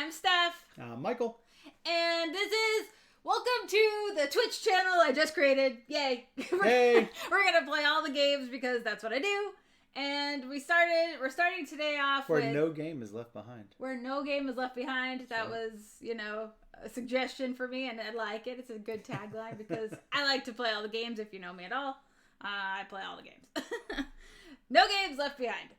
I'm Steph. Michael. And this is welcome to the Twitch channel I just created. Yay. Hey. We're going to play all the games because that's what I do. And we're starting today off Where with... no game is left behind. Where no game is left behind. That was, a suggestion for me, and I like it. It's a good tagline because I like to play all the games if you know me at all. I play all the games. No games left behind.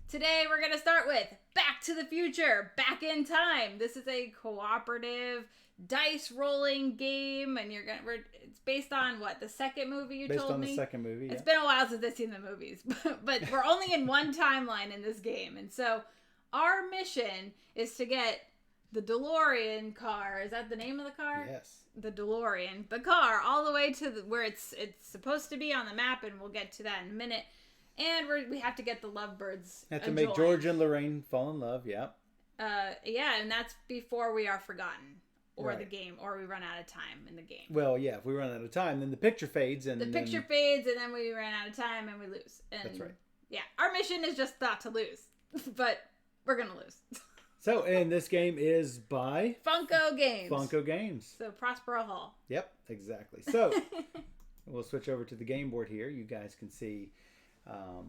Today we're going to start with Back to the Future, Back in Time. This is a cooperative dice rolling game, and it's based on what, the second movie you told me? Based on the second movie, yeah. It's been a while since I've seen the movies, but we're only in one timeline in this game, and so our mission is to get the DeLorean car. Is that the name of the car? Yes. The DeLorean, the car, all the way to where it's supposed to be on the map, and we'll get to that in a minute. And we have to get the lovebirds. Have to make George and Lorraine fall in love. Yeah. Yeah, and that's before we are forgotten, or right. the game, or we run out of time in the game. Well, yeah, if we run out of time, then the picture fades, and picture fades, and then we ran out of time, and we lose. And that's right. Yeah, our mission is just not to lose, but we're gonna lose. So, and this game is by Funko Games. Funko Games. So Prospero Hall. Yep, exactly. So we'll switch over to the game board here. You guys can see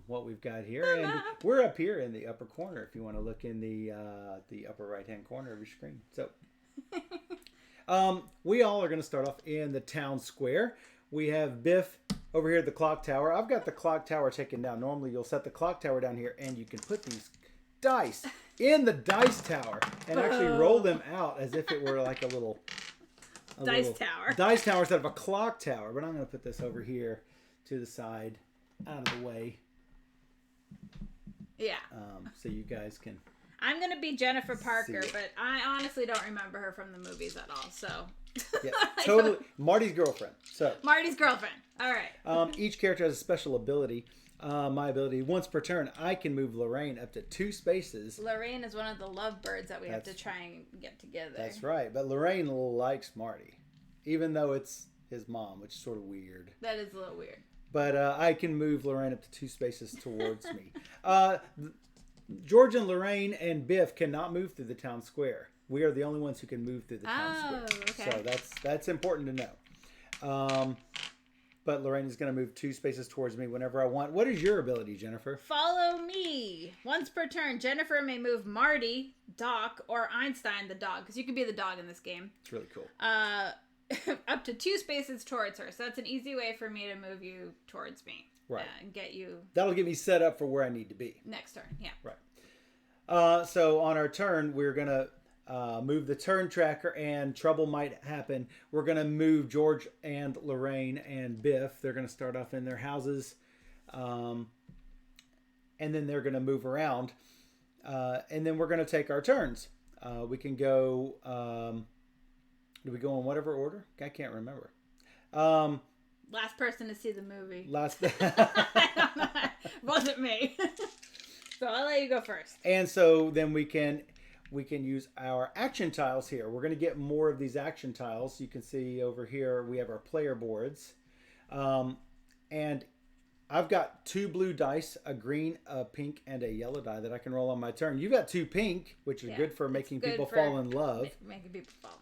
what we've got here, and we're up here in the upper corner if you want to look in the upper right hand corner of your screen. So we all are going to start off in the town square. We have Biff over here at the clock tower. I've got the clock tower taken down. Normally you'll set the clock tower down here and you can put these dice in the dice tower and actually roll them out as if it were like a little dice tower instead of a clock tower. But I'm going to put this over here to the side, out of the way. Yeah. So you guys can. I'm gonna be Jennifer Parker, but I honestly don't remember her from the movies at all. So. Yeah, totally. Marty's girlfriend. So. Marty's girlfriend. All right. Each character has a special ability. My ability, once per turn, I can move Lorraine up to 2 spaces. Lorraine is one of the lovebirds that we have to try and get together. That's right. But Lorraine likes Marty, even though it's his mom, which is sort of weird. That is a little weird. But I can move Lorraine up to 2 spaces towards me. George and Lorraine and Biff cannot move through the town square. We are the only ones who can move through the town square. Okay. So that's important to know. But Lorraine is going to move 2 spaces towards me whenever I want. What is your ability, Jennifer? Follow me. Once per turn, Jennifer may move Marty, Doc, or Einstein, the dog, because you can be the dog in this game. It's really cool. Up to 2 spaces towards her. So that's an easy way for me to move you towards me. Right. And get you... That'll get me set up for where I need to be. Next turn, yeah. Right. So on our turn, we're going to move the turn tracker, and trouble might happen. We're going to move George and Lorraine and Biff. They're going to start off in their houses. And then they're going to move around. And then we're going to take our turns. We can go... do we go in whatever order? I can't remember. Last person to see the movie. I don't know. It wasn't me. So I'll let you go first. And so then we can use our action tiles here. We're going to get more of these action tiles. You can see over here we have our player boards. And I've got 2 blue dice, a green, a pink, and a yellow die that I can roll on my turn. You've got 2 pink, which is good for making people fall in love. Making people fall in love.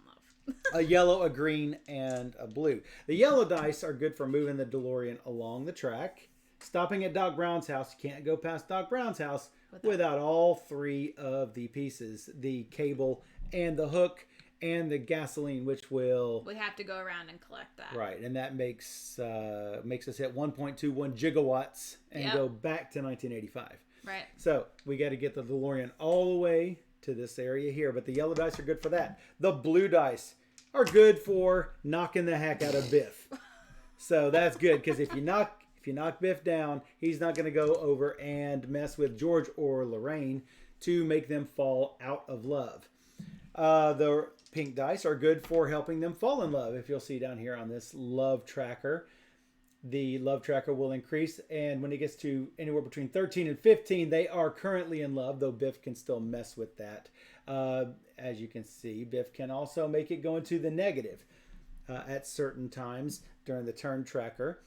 A yellow, a green, and a blue. The yellow dice are good for moving the DeLorean along the track. Stopping at Doc Brown's house. You can't go past Doc Brown's house without all 3 of the pieces. The cable and the hook and the gasoline, which will... We have to go around and collect that. Right, and that makes us hit 1.21 gigawatts and go back to 1985. Right. So we got to get the DeLorean all the way to this area here, but the yellow dice are good for that. The blue dice are good for knocking the heck out of Biff. So that's good, because if you knock Biff down, he's not going to go over and mess with George or Lorraine to make them fall out of love. The pink dice are good for helping them fall in love. If you'll see down here on this love tracker, the love tracker will increase, and when it gets to anywhere between 13 and 15, they are currently in love, though Biff can still mess with that. As you can see, Biff can also make it go into the negative at certain times during the turn tracker.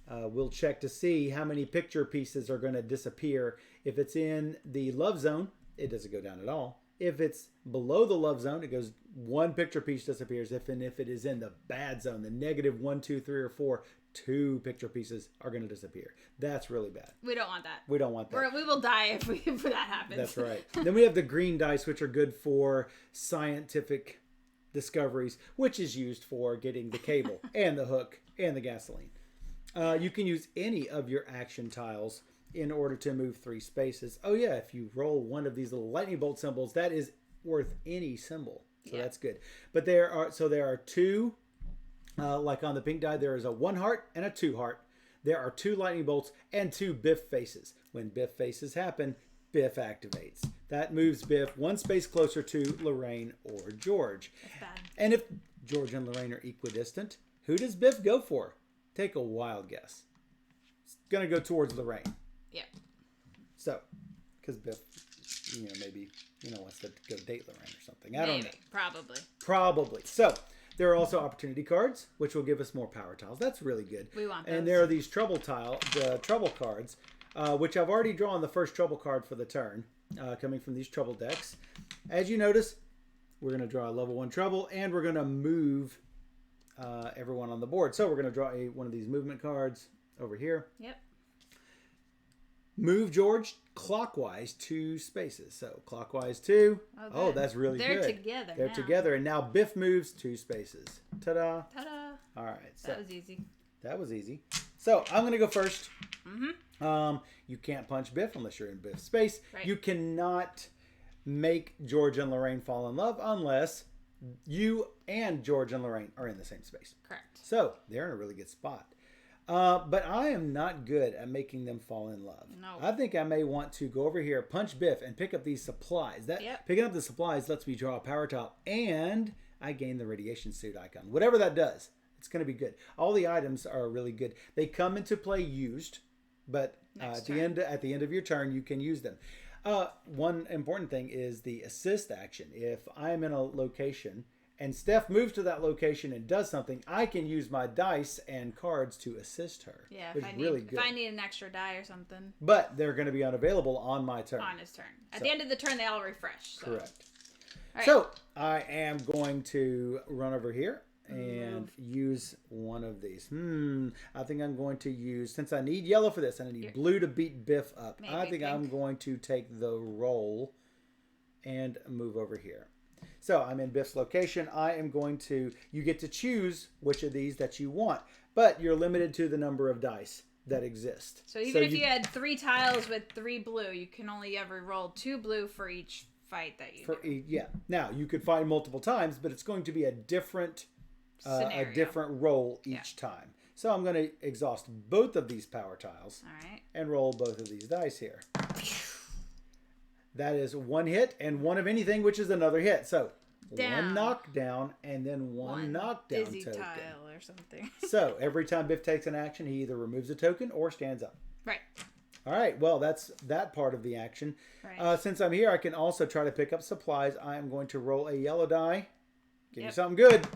We'll check to see how many picture pieces are going to disappear. If it's in the love zone, it doesn't go down at all. If it's below the love zone, it goes one picture piece disappears. If it is in the bad zone, the negative 1, 2, 3, or 4, 2 picture pieces are going to disappear. That's really bad. We don't want that. We don't want that. We will die if that happens. That's right. Then we have the green dice, which are good for scientific discoveries, which is used for getting the cable and the hook and the gasoline. You can use any of your action tiles in order to move 3 spaces. Oh yeah, if you roll one of these little lightning bolt symbols, that is worth any symbol. So that's good. But there are 2, like on the pink die, there is a 1 heart and a 2 heart. There are 2 lightning bolts and 2 Biff faces. When Biff faces happen, Biff activates. That moves Biff 1 space closer to Lorraine or George. That's bad. And if George and Lorraine are equidistant, who does Biff go for? Take a wild guess. It's going to go towards Lorraine. Yep. So, because Biff, maybe, wants to go date Lorraine or something. I don't know. Probably. So, there are also opportunity cards, which will give us more power tiles. That's really good. We want those. And there are these trouble cards, which I've already drawn the first trouble card for the turn, coming from these trouble decks. As you notice, we're going to draw a level 1 trouble, and we're going to move everyone on the board. So, we're going to draw one of these movement cards over here. Yep. Move George clockwise 2 spaces. So clockwise 2. Oh, that's really good. They're together. And now Biff moves 2 spaces. Ta-da. Ta-da. All right. So That was easy. So I'm going to go first. You can't punch Biff unless you're in Biff's space. Right. You cannot make George and Lorraine fall in love unless you and George and Lorraine are in the same space. Correct. So they're in a really good spot. But I am not good at making them fall in love. No. I think I may want to go over here, punch Biff, and pick up these supplies. Picking up the supplies lets me draw a power tile, and I gain the radiation suit icon. Whatever that does, it's going to be good. All the items are really good. They come into play used, but at the end of your turn, you can use them. One important thing is the assist action. If I'm in a location and Steph moves to that location and does something, I can use my dice and cards to assist her. Yeah, if I need an extra die or something. But they're going to be unavailable on my turn. On his turn. At the end of the turn, they all refresh. So. Correct. Right. So I am going to run over here and use one of these. I think I'm going to use, since I need yellow for this, and I need blue to beat Biff up. I think I'm going to take the roll and move over here. So I'm in Biff's location. I am going to, you get to choose which of these that you want, but you're limited to the number of dice that exist. So even if you had 3 tiles with 3 blue, you can only ever roll 2 blue for each fight that you do. Yeah. Now, you could find multiple times, but it's going to be a different roll each time. So I'm going to exhaust both of these power tiles. All right. And roll both of these dice here. That is 1 hit and 1 of anything, which is another hit. So down. 1 knockdown and then 1 knockdown dizzy token. tile or something. So every time Biff takes an action, he either removes a token or stands up. Right. All right. Well, that's that part of the action. Right. Since I'm here, I can also try to pick up supplies. I am going to roll a yellow die. Give me something good.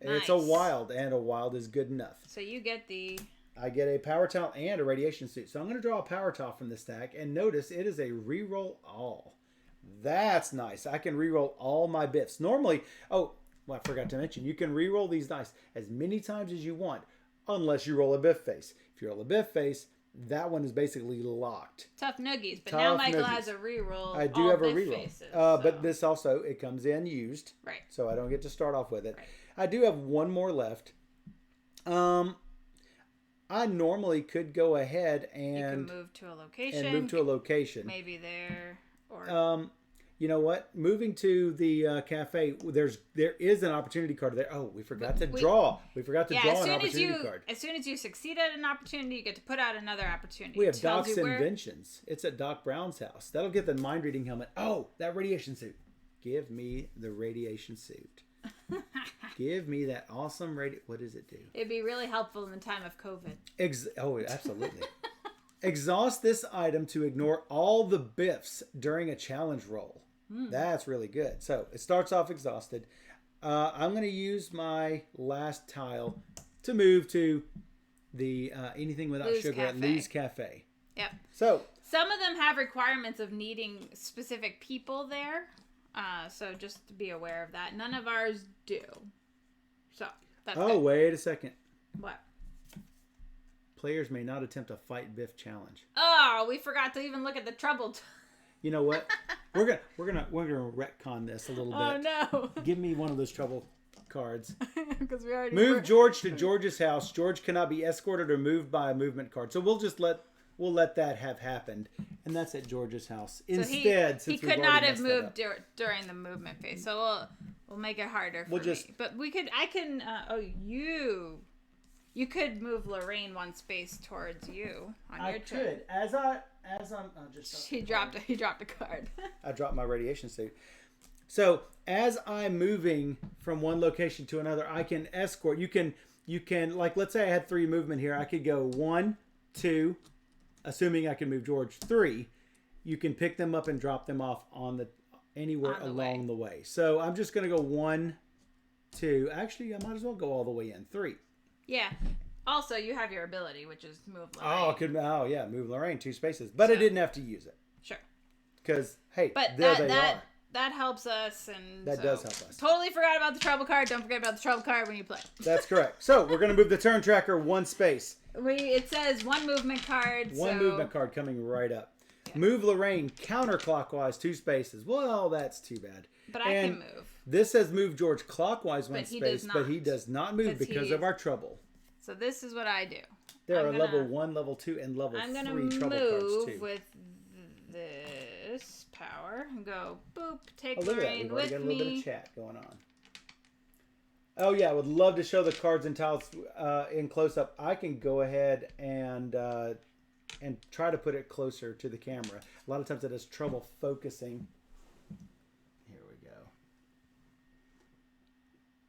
Nice. It's a wild, and a wild is good enough. So you get I get a power towel and a radiation suit. So I'm going to draw a power towel from this stack, and notice it is a reroll all. That's nice. I can reroll all my Biffs. Normally, I forgot to mention, you can reroll these dice as many times as you want, unless you roll a Biff face. If you roll a Biff face, that one is basically locked. Tough noogies. But now Michael has a reroll. I do have a reroll. Faces, but this also, it comes in used. Right. So I don't get to start off with it. Right. I do have 1 more left. I normally could go ahead and... You can move to a location. Maybe there. Or... you know what? Moving to the cafe, there is an opportunity card there. Oh, we forgot to draw. We forgot to draw an opportunity card. As soon as you succeed at an opportunity, you get to put out another opportunity. We have Doc's Inventions. It's at Doc Brown's house. That'll get the mind reading helmet. Oh, that radiation suit. Give me the radiation suit. Give me that awesome what does it do? It'd be really helpful in the time of COVID. Absolutely. Exhaust this item to ignore all the Biffs during a challenge roll. That's really good. So it starts off exhausted. I'm going to use my last tile to move to the anything without sugar at Lou's Cafe. Yep. So some of them have requirements of needing specific people there. So just to be aware of that. None of ours do. So that's good. Wait a second. What? Players may not attempt a fight Biff challenge. Oh, we forgot to even look at the trouble. You know what? We're gonna retcon this a little bit. Oh no! Give me one of those trouble cards. Because we already move George to George's house. George cannot be escorted or moved by a movement card. So we'll let that have happened, and that's at George's house. Instead, he could not have moved during the movement phase. So we'll make it harder for me. But we could. I can. You could move Lorraine one space towards you on your turn. I could. As I'm just. He dropped a card. I dropped my radiation suit. So as I'm moving from one location to another, I can escort. You can like, let's say I had 3 movement here. I could go 1, 2, assuming I can move George 3. You can pick them up and drop them off anywhere along the way. So I'm just going to go 1, 2. Actually, I might as well go all the way in 3. Yeah. Also, you have your ability, which is move Lorraine. Move Lorraine 2 spaces. But I didn't have to use it. Sure. Because, hey, but they are. That helps us. And that does help us. Totally forgot about the trouble card. Don't forget about the trouble card when you play. That's correct. So, we're going to move the turn tracker 1 space. It says 1 movement card. One movement card coming right up. Yeah. Move Lorraine counterclockwise 2 spaces. Well, that's too bad. But I can move. This says move George clockwise 1 space, but he does not move because of our trouble. So this is what I do. There are level 1, level 2, and level 3 trouble cards too. With this power and go boop. Take We've Lorraine with me. already got a little bit of chat going on. Oh yeah, I would love to show the cards and tiles in close up. I can go ahead and try to put it closer to the camera. A lot of times it has trouble focusing. Here we go.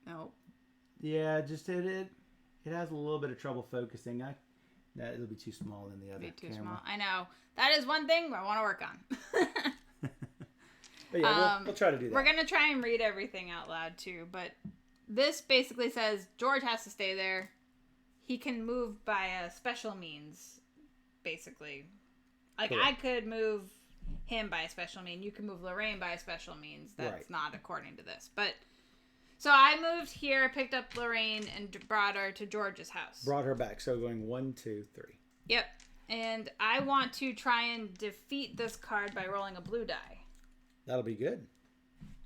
Nope. Yeah, just it has a little bit of trouble focusing. It'll be too small in the other too camera. Small. I know. That is one thing I want to work on. But yeah, we'll try to do that. We're going to try and read everything out loud too, but this basically says George has to stay there. He can move by a special means, basically. Like, cool. I could move him by a special means. You can move Lorraine by a special means. That's not according to this. But so I moved here, picked up Lorraine, and brought her to George's house. Brought her back. So going 1, 2, 3. Yep. And I want to try and defeat this card by rolling a blue die. That'll be good.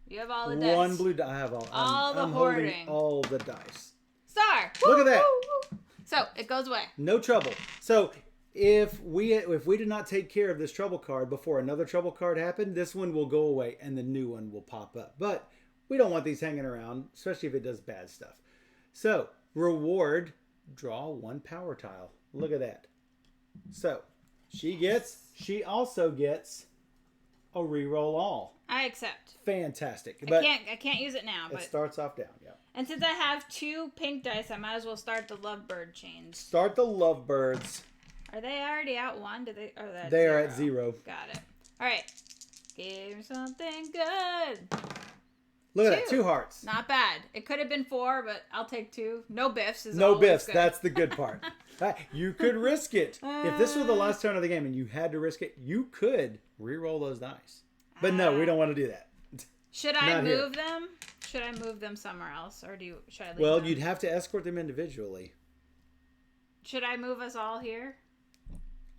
You have all the dice. 1 blue die. I have all. I'm holding all the dice. Star. Look at that. Woo. So it goes away. No trouble. So if we did not take care of this trouble card before another trouble card happened, this one will go away and the new one will pop up. But we don't want these hanging around, especially if it does bad stuff. So reward, draw 1 power tile. Look at that. So she also gets a reroll all. I accept. Fantastic. But I can't use it now. It starts off down, yeah. And since I have 2 pink dice, I might as well start the lovebird chains. Start the lovebirds. Are they already out 1? Did they? Oh, that's they 0. are at 0. Got it. All right. Give me something good. Look at that, 2 hearts. Not bad. It could have been 4, but I'll take 2. No biffs is no biffs. Good. That's the good part. You could risk it. If this was the last turn of the game and you had to risk it, you could re-roll those dice. But no, we don't want to do that. Should I move them? Should I move them somewhere else, or should I leave them? You'd have to escort them individually. Should I move us all here?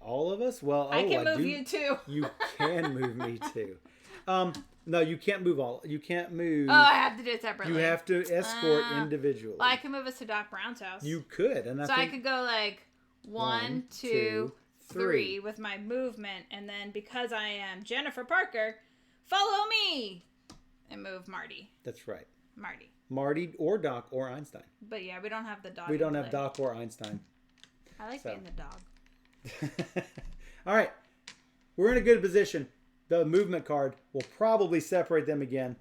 All of us? Well, I can move you too. You can move me too. No, you can't move all. You can't move. Oh, I have to do it separately. You have to escort individually. Well, I can move us to Doc Brown's house. You could, and I could go like 1, 2, 3 with my movement, and then because I am Jennifer Parker, follow me and move Marty. That's right. Marty or Doc or Einstein. But yeah, we don't have the dog. We don't have Doc or Einstein. I like being the dog. All right, we're in a good position. The movement card will probably separate them again,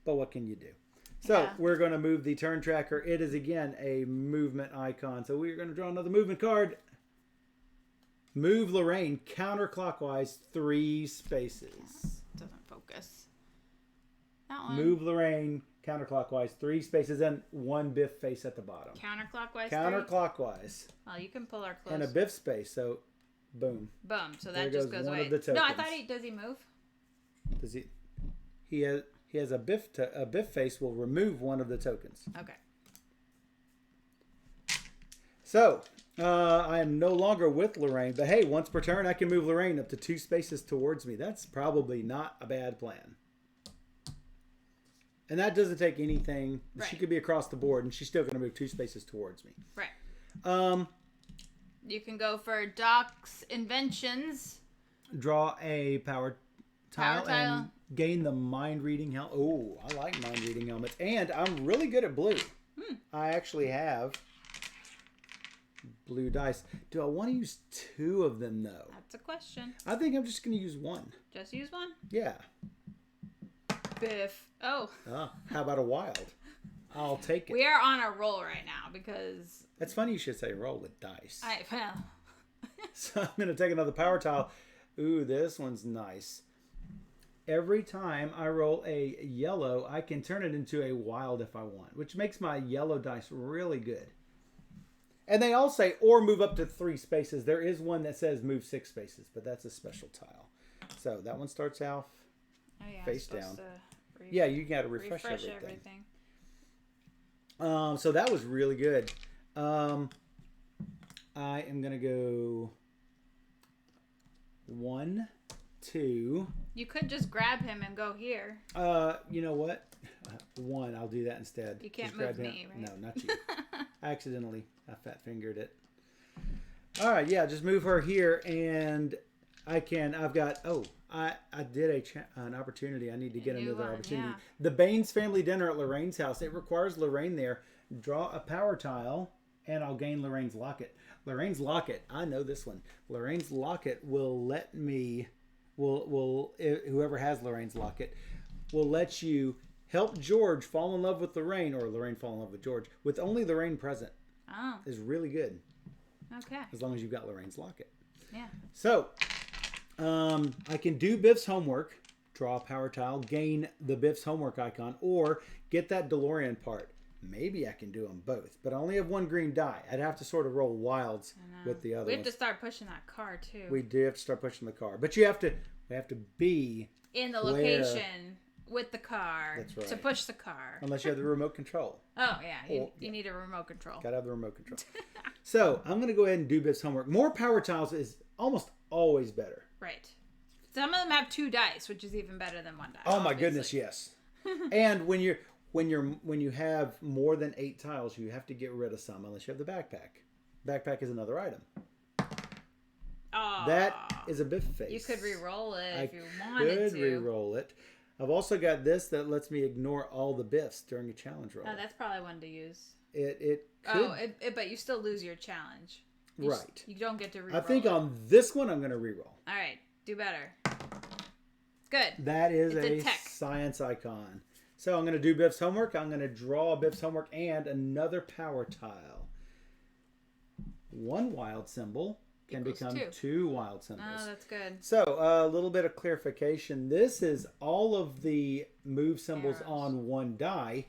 but what can you do? So we're going to move the turn tracker. It is again a movement icon. So we're going to draw another movement card. Move Lorraine counterclockwise 3 spaces. Doesn't focus. That one. Move Lorraine counterclockwise 3 spaces and 1 Biff face at the bottom. Counterclockwise. Counterclockwise. Well, you can pull our close. And a Biff space. So boom. So that just goes away. No, I thought does he move? Does he? He he has a Biff face will remove one of the tokens. Okay. So, I am no longer with Lorraine, but hey, once per turn, I can move Lorraine up to 2 spaces towards me. That's probably not a bad plan. And that doesn't take anything. Right. She could be across the board, and she's still going to move 2 spaces towards me. Right. You can go for Doc's inventions. Draw a power tile and gain the mind reading helmet. Oh, I like mind reading helmets, and I'm really good at blue. I actually have blue dice. Do I want to use 2 of them though? That's a question. I think I'm just going to use 1. Just use 1? Yeah. Biff. Oh. How about a wild? I'll take it. We are on a roll right now because... That's funny you should say roll with dice. Well. So I'm going to take another power tile. Ooh, this one's nice. Every time I roll a yellow, I can turn it into a wild if I want, which makes my yellow dice really good. And they all say, or move up to 3 spaces. There is one that says move 6 spaces, but that's a special tile. So that one starts out face down. Yeah, you got to refresh everything. So that was really good. I am going to go 1, 2. You could just grab him and go here. You know what? 1, I'll do that instead. You can't move me, right? No, not you. Accidentally, I fat fingered it. All right, yeah, just move her here, and I've got. I did an opportunity. I need to get another opportunity. Yeah. The Baines family dinner at Lorraine's house. It requires Lorraine there. Draw a power tile, and I'll gain Lorraine's locket. Lorraine's locket. I know this one. Lorraine's locket will let me. Whoever has Lorraine's locket will let you help George fall in love with Lorraine, or Lorraine fall in love with George, with only Lorraine present. Oh. Is really good. Okay. As long as you've got Lorraine's locket. Yeah. So, I can do Biff's homework, draw a power tile, gain the Biff's homework icon, or get that DeLorean part. Maybe I can do them both, but I only have 1 green die. I'd have to sort of roll wilds with the other. We have to start pushing that car too. We do have to start pushing the car, but we have to be in the location with the car. That's right. To push the car. Unless you have the remote control. Oh yeah, you need a remote control. Gotta have the remote control. So I'm gonna go ahead and do Biff's homework. More power tiles is almost always better. Right. Some of them have 2 dice, which is even better than 1 die. Oh my goodness, yes. And when you have more than 8 tiles, you have to get rid of some unless you have the backpack. Backpack is another item. Oh, that is a Biff face. You could re-roll it if you wanted to. I could re-roll it. I've also got this that lets me ignore all the Biffs during a challenge roll. Oh, that's probably one to use. It could. But you still lose your challenge. Right. You don't get to re-roll. I think on this one I'm going to re-roll. All right. Do better. Good. That is a science icon. So I'm going to do Biff's homework. I'm going to draw Biff's homework and another power tile. 1 wild symbol can become 2 wild symbols. Oh, that's good. So a little bit of clarification. This is all of the move symbols Arrows. on 1 die.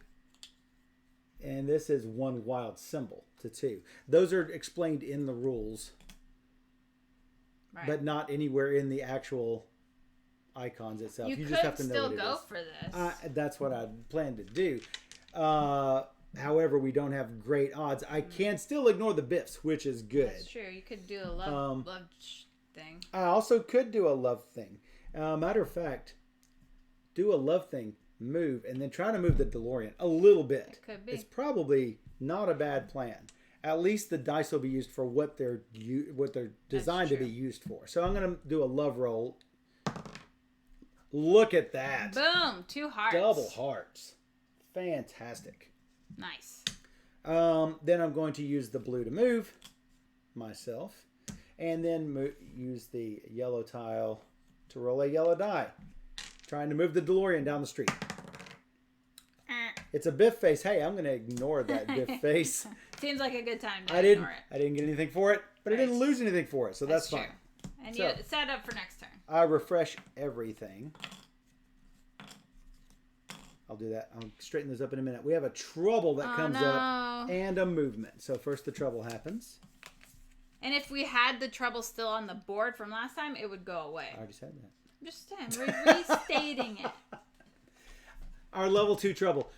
And this is 1 wild symbol to 2. Those are explained in the rules. Right. But not anywhere in the actual icons itself. You just have to know still what it go is. for this. That's what I plan to do. However, we don't have great odds. I can still ignore the Biffs, which is good. That's true. You could do a love thing. I also could do a love thing. Matter of fact, do a love thing, move, and then try to move the DeLorean a little bit. It could be. It's probably not a bad plan. At least the dice will be used for what they're designed to be used for. So I'm going to do a love roll. Look at that. Boom. 2 hearts. Double hearts. Fantastic. Nice. Then I'm going to use the blue to move myself. And then use the yellow tile to roll a yellow die. Trying to move the DeLorean down the street. It's a Biff face. Hey, I'm going to ignore that Biff face. Seems like a good time to ignore it. I didn't get anything for it, but I didn't lose anything for it, so that's fine. And you set up for next turn. I refresh everything. I'll do that. I'll straighten this up in a minute. We have a trouble that comes up and a movement. So first the trouble happens. And if we had the trouble still on the board from last time, it would go away. I already said that. I'm just saying, restating it. Our level 2 trouble.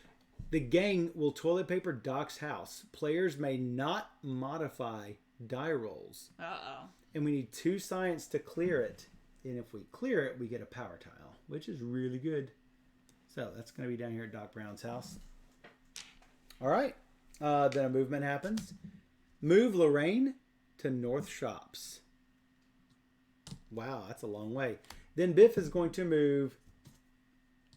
The gang will toilet paper Doc's house. Players may not modify die rolls. Uh-oh. And we need 2 science to clear it. And if we clear it, we get a power tile, which is really good. So that's going to be down here at Doc Brown's house. All right. Then a movement happens. Move Lorraine to North Shops. Wow, that's a long way. Then Biff is going to move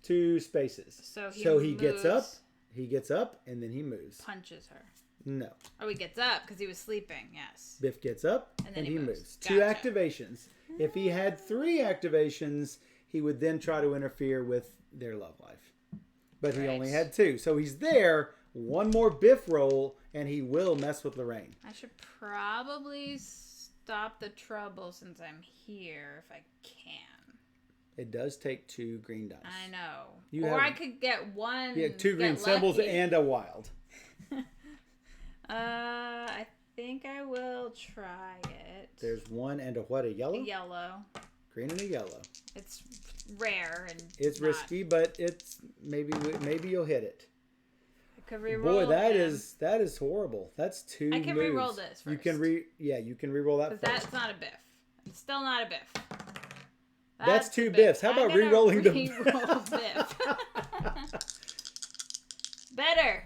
2 spaces. So he gets up. He gets up, and then he moves. Punches her. No. Oh, he gets up because he was sleeping. Yes. Biff gets up, and then he moves. Gotcha. 2 activations. If he had 3 activations, he would then try to interfere with their love life. But he only had 2. So he's there. 1 more Biff roll, and he will mess with Lorraine. I should probably stop the trouble since I'm here if I can. It does take 2 green dice. I know. I could get 1. Yeah, 2 green symbols and a wild. I think I will try it. There's 1 and a what? A yellow? A yellow. Green and a yellow. It's rare and it's risky, but it's maybe you'll hit it. I could re-roll. Boy, that is horrible. That's 2 I can moves. re-roll this first. You can re-roll that first. That's not a Biff. It's still not a Biff. That's 2 Biffs. How about re-rolling the Biff? Better.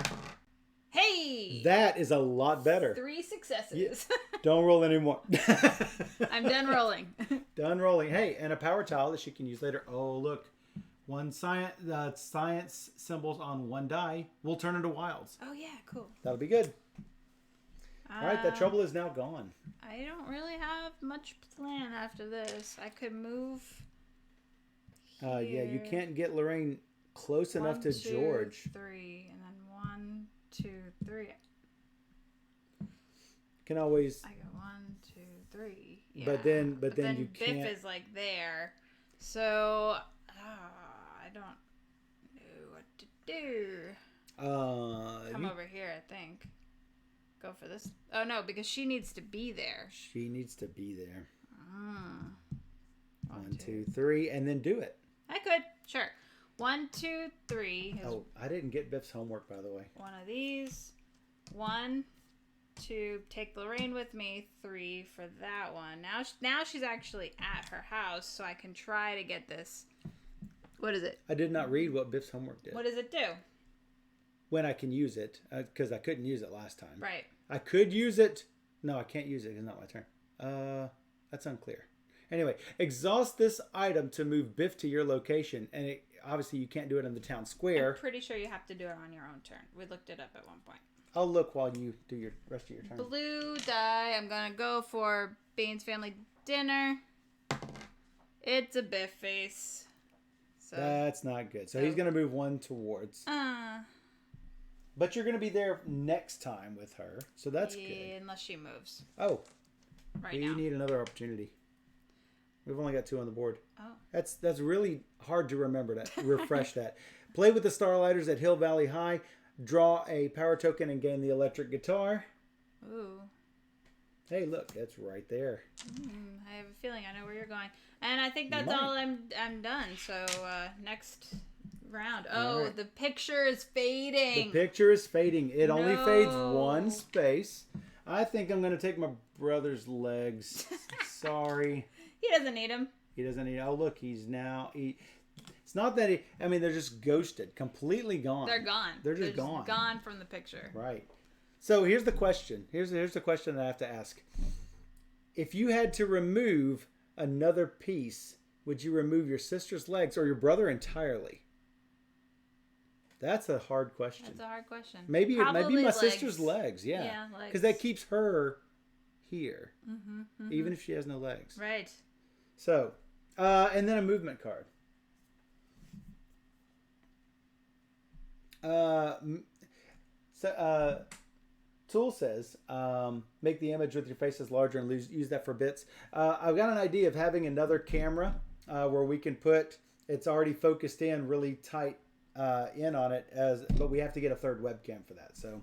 Hey! That is a lot better. 3 successes. Yeah. Don't roll anymore. I'm done rolling. Done rolling. Hey, and a power tile that she can use later. Oh, look. 1 science symbols on 1 die will turn into wilds. Oh, yeah. Cool. That'll be good. All right. That trouble is now gone. I don't really have much plan after this. I could move here. Yeah, you can't get Lorraine close enough to 1, 2, George. 3, and then 1, 2, 3. Can always. I go 1, 2, 3. Yeah. But then you can't. Biff is like there, so I don't know what to do. Come over here, I think. Go for this. Oh no, because she needs to be there. She needs to be there. 1, 2, 2, 3, and then do it. I could, sure. 1, 2, 3. Oh, I didn't get Biff's homework, by the way. 1 of these. 1, 2. Take Lorraine with me. 3 for that one. Now she's actually at her house, so I can try to get this. What is it? I did not read what Biff's homework did. What does it do? When I can use it, because I couldn't use it last time. Right. I could use it. No, I can't use it. It's not my turn. That's unclear. Anyway, exhaust this item to move Biff to your location, and obviously you can't do it in the town square. I'm pretty sure you have to do it on your own turn. We looked it up at one point. I'll look while you do your rest of your turn. Blue die. I'm gonna go for Bane's family dinner. It's a Biff face. So that's not good. So he's gonna move 1 towards. But you're gonna be there next time with her, so that's good. Unless she moves. Oh, right now. You need another opportunity. We've only got 2 on the board. Oh. That's really hard to remember to refresh that. Play with the Starlighters at Hill Valley High. Draw a power token and gain the electric guitar. Ooh. Hey, look, that's right there. I have a feeling I know where you're going. And I think that's all I'm done. So next round. Oh, right. The picture is fading. The picture is fading. It only fades 1 space. I think I'm going to take my brother's legs. Sorry. He doesn't need them. He doesn't need. Oh, look, he's now. It's not that he. I mean, they're just ghosted, completely gone. They're gone. They're just gone. Gone from the picture. Right. So here's the question. Here's the question that I have to ask. If you had to remove another piece, would you remove your sister's legs or your brother entirely? That's a hard question. That's a hard question. Maybe my legs. Sister's legs. Yeah. Yeah, legs. Because that keeps her here, mm-hmm. even if she has no legs. Right. So, and then a movement card. Tool says, make the image with your faces larger and use that for bits. I've got an idea of having another camera where we can put, it's already focused in really tight in on it, but we have to get a third webcam for that. So,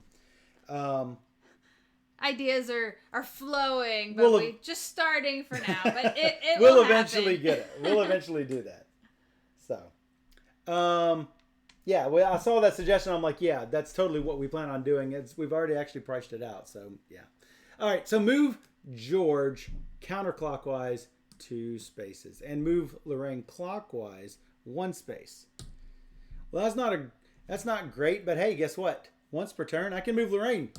ideas are flowing, but we're just starting for now. But it we'll will eventually happen. get it. We'll eventually do that. So, Yeah, well, I saw that suggestion. I'm like, yeah, that's totally what we plan on doing. We've already actually priced it out. So, yeah. All right, so move George counterclockwise 2 spaces and move Lorraine clockwise 1 space. Well, that's not great, but hey, guess what? Once per turn, I can move Lorraine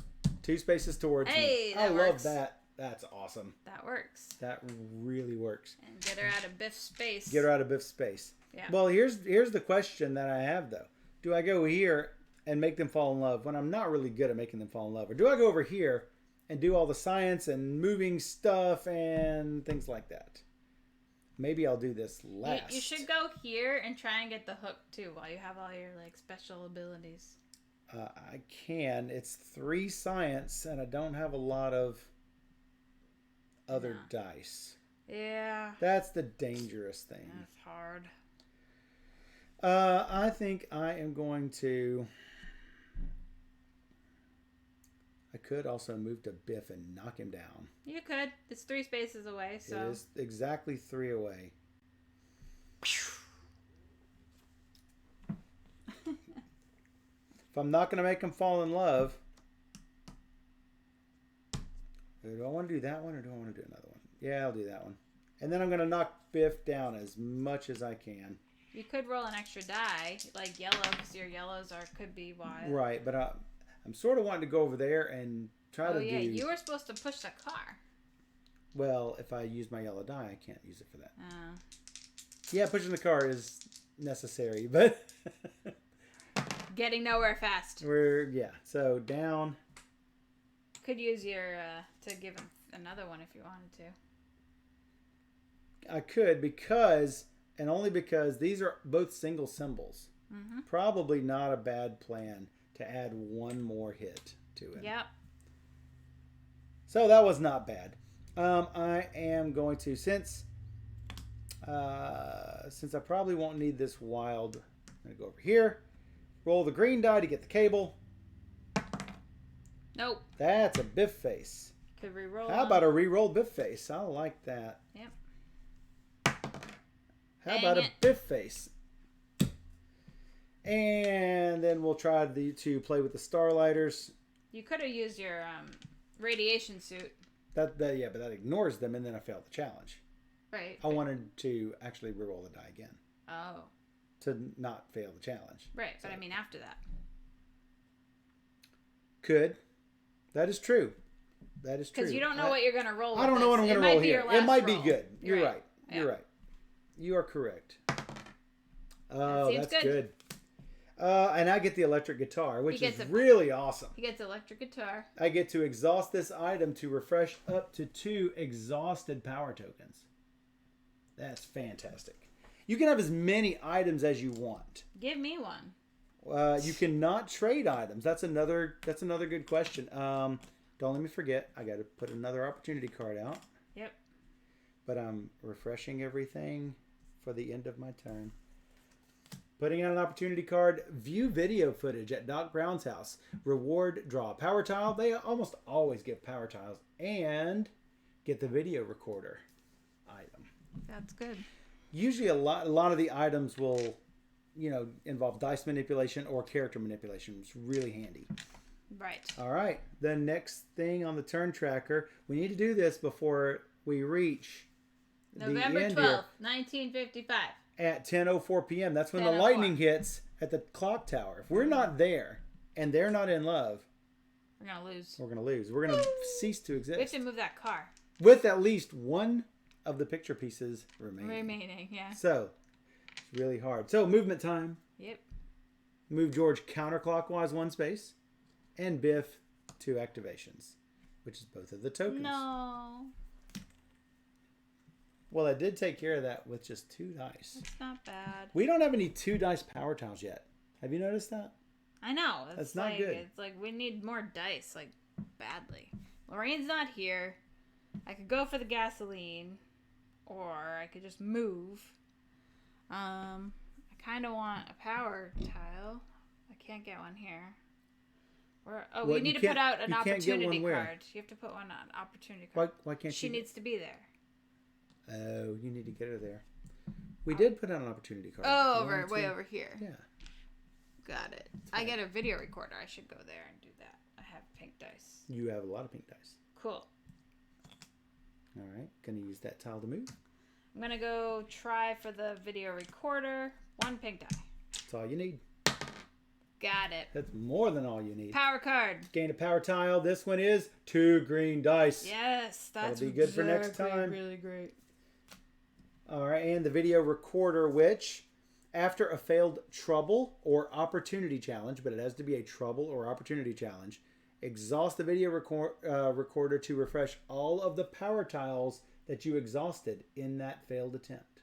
2 spaces towards me. I love that. That's awesome. That works. That really works. And get her out of Biff's space. Get her out of Biff's space. Yeah. Well, here's the question that I have though. Do I go here and make them fall in love when I'm not really good at making them fall in love, or do I go over here and do all the science and moving stuff and things like that? Maybe I'll do this last. You should go here and try and get the hook too while you have all your like special abilities. I can. It's 3 science, and I don't have a lot of other dice. Yeah. That's the dangerous thing. That's hard. I think I am going to... I could also move to Biff and knock him down. You could. It's 3 spaces away, so... It is exactly 3 away. If I'm not going to make him fall in love... Do I want to do that one or do I want to do another one? Yeah, I'll do that one. And then I'm going to knock Biff down as much as I can. You could roll an extra die, like yellow, because your yellows could be wide. Right, but I'm sort of wanting to go over there and try to do... Oh, yeah, you were supposed to push the car. Well, if I use my yellow die, I can't use it for that. Yeah, pushing the car is necessary, but... Getting nowhere fast. So down... Could use your, to give him another one if you wanted to. I could because, and only because, these are both single symbols. Mm-hmm. Probably not a bad plan to add one more hit to it. Yep. So that was not bad. I am going to, since I probably won't need this wild, I'm going to go over here, roll the green die to get the cable. Nope. That's a Biff face. Could re-roll. How about a re-roll Biff face? I like that. Yep. How about a Biff face? And then we'll try to play with the starlighters. You could have used your radiation suit. Yeah, but that ignores them, and then I failed the challenge. Right. I wanted to actually re-roll the die again. Oh. To not fail the challenge. Right, but I mean after that. Could. That is true. Because you don't know what you're going to roll with. I don't know what I'm going to roll here. It might be good. You're right. Yeah. You're right. You are correct. Oh, that's good. And I get the electric guitar, which is really awesome. He gets electric guitar. I get to exhaust this item to refresh up to 2 exhausted power tokens. That's fantastic. You can have as many items as you want. Give me one. You cannot trade items. That's another good question. Don't let me forget. I got to put another opportunity card out. Yep. But I'm refreshing everything for the end of my turn. Putting out an opportunity card. View video footage at Doc Brown's house. Reward, draw a power tile. They almost always give power tiles. And get the video recorder item. That's good. Usually a lot of the items will... involve dice manipulation or character manipulation. It's really handy. Right. All right. The next thing on the turn tracker, we need to do this before we reach November the end 12th, 1955. At 10:04 p.m. That's when the lightning hits at the clock tower. If we're not there and they're not in love, we're going to lose. We're going to lose. We're going to cease to exist. We have to move that car. With at least one of the picture pieces remaining. Yeah. So... It's really hard. So, movement time. Yep. Move George counterclockwise 1 space. And Biff 2 activations. Which is both of the tokens. No. Well, I did take care of that with just 2 dice. It's not bad. We don't have any 2 dice power tiles yet. Have you noticed that? I know. That's not good. It's like we need more dice, like, badly. Lorraine's not here. I could go for the gasoline. Or I could just move. I kind of want a power tile. I can't get one here. We need to put out an opportunity card. You have to put one on opportunity card. Why can't she needs to be there? Oh, you need to get her there. We did put out an opportunity card. Oh, way over here. Yeah. Got it. I get a video recorder. I should go there and do that. I have pink dice. You have a lot of pink dice. Cool. All right. Going to use that tile to move. I'm going to go try for the video recorder. 1 pink die. That's all you need. Got it. That's more than all you need. Power card. Gain a power tile. This one is 2 green dice. Yes, that's That'll be good for next time. Really great. All right, and the video recorder, which after a failed trouble or opportunity challenge, but it has to be a trouble or opportunity challenge, exhaust the video recorder to refresh all of the power tiles that you exhausted in that failed attempt.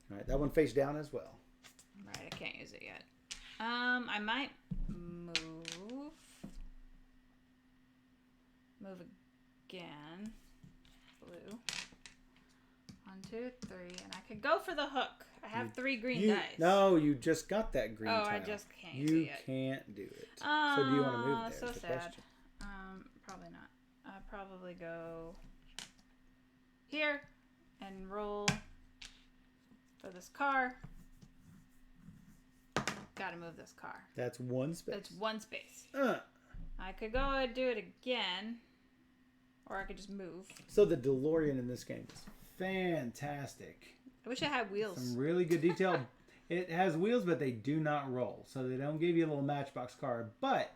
All right, that one face down as well. Right, I can't use it yet. I might move again. Blue. 1, 2, 3, and I could go for the hook. I have 3 green dice. No, you just got that green tile. I just can't use it yet. You can't do it. So do you want to move there? So is the sad. question. Probably not. I'll probably go here and roll for this car. Gotta move this car. That's 1 space. It's 1 space. I could go and do it again, or I could just move. So the DeLorean in this game is fantastic. I wish I had wheels. Some really good detail. It has wheels, but they do not roll. So they don't give you a little Matchbox car, but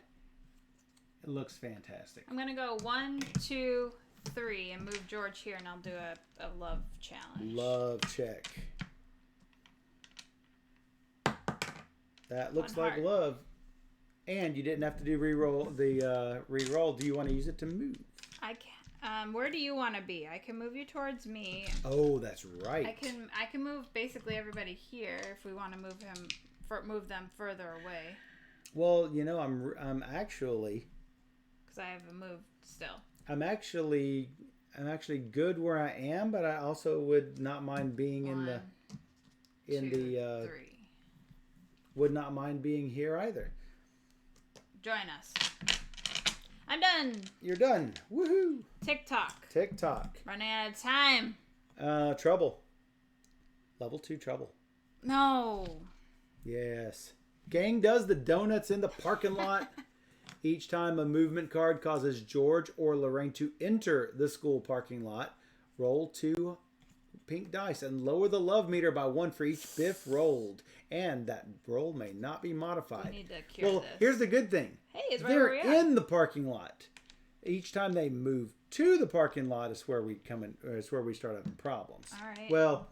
it looks fantastic. I'm going to go 1, 2, 3 and move George here, and I'll do a love challenge. Love check. That looks like love. And you didn't have to do re-roll. The re-roll, do you want to use it to move? I can. Where do you want to be? I can move you towards me. Oh, that's right. I can move basically everybody here if we want to move them further away. Well, you know, I'm actually, because I haven't moved still. I'm actually good where I am, but I also would not mind being 1, 2, 3. Would not mind being here either. Join us. I'm done. You're done. Woohoo! TikTok. TikTok. Running out of time. Trouble. Level 2 trouble. No. Yes. Gang does the donuts in the parking lot. Each time a movement card causes George or Lorraine to enter the school parking lot, roll 2 pink dice and lower the love meter by 1 for each Biff rolled. And that roll may not be modified. We need to cure this. Here's the good thing. Hey, it's right They're where we are. in the parking lot. Each time they move to the parking lot is where we come in. Is where we start having problems. All right. Well,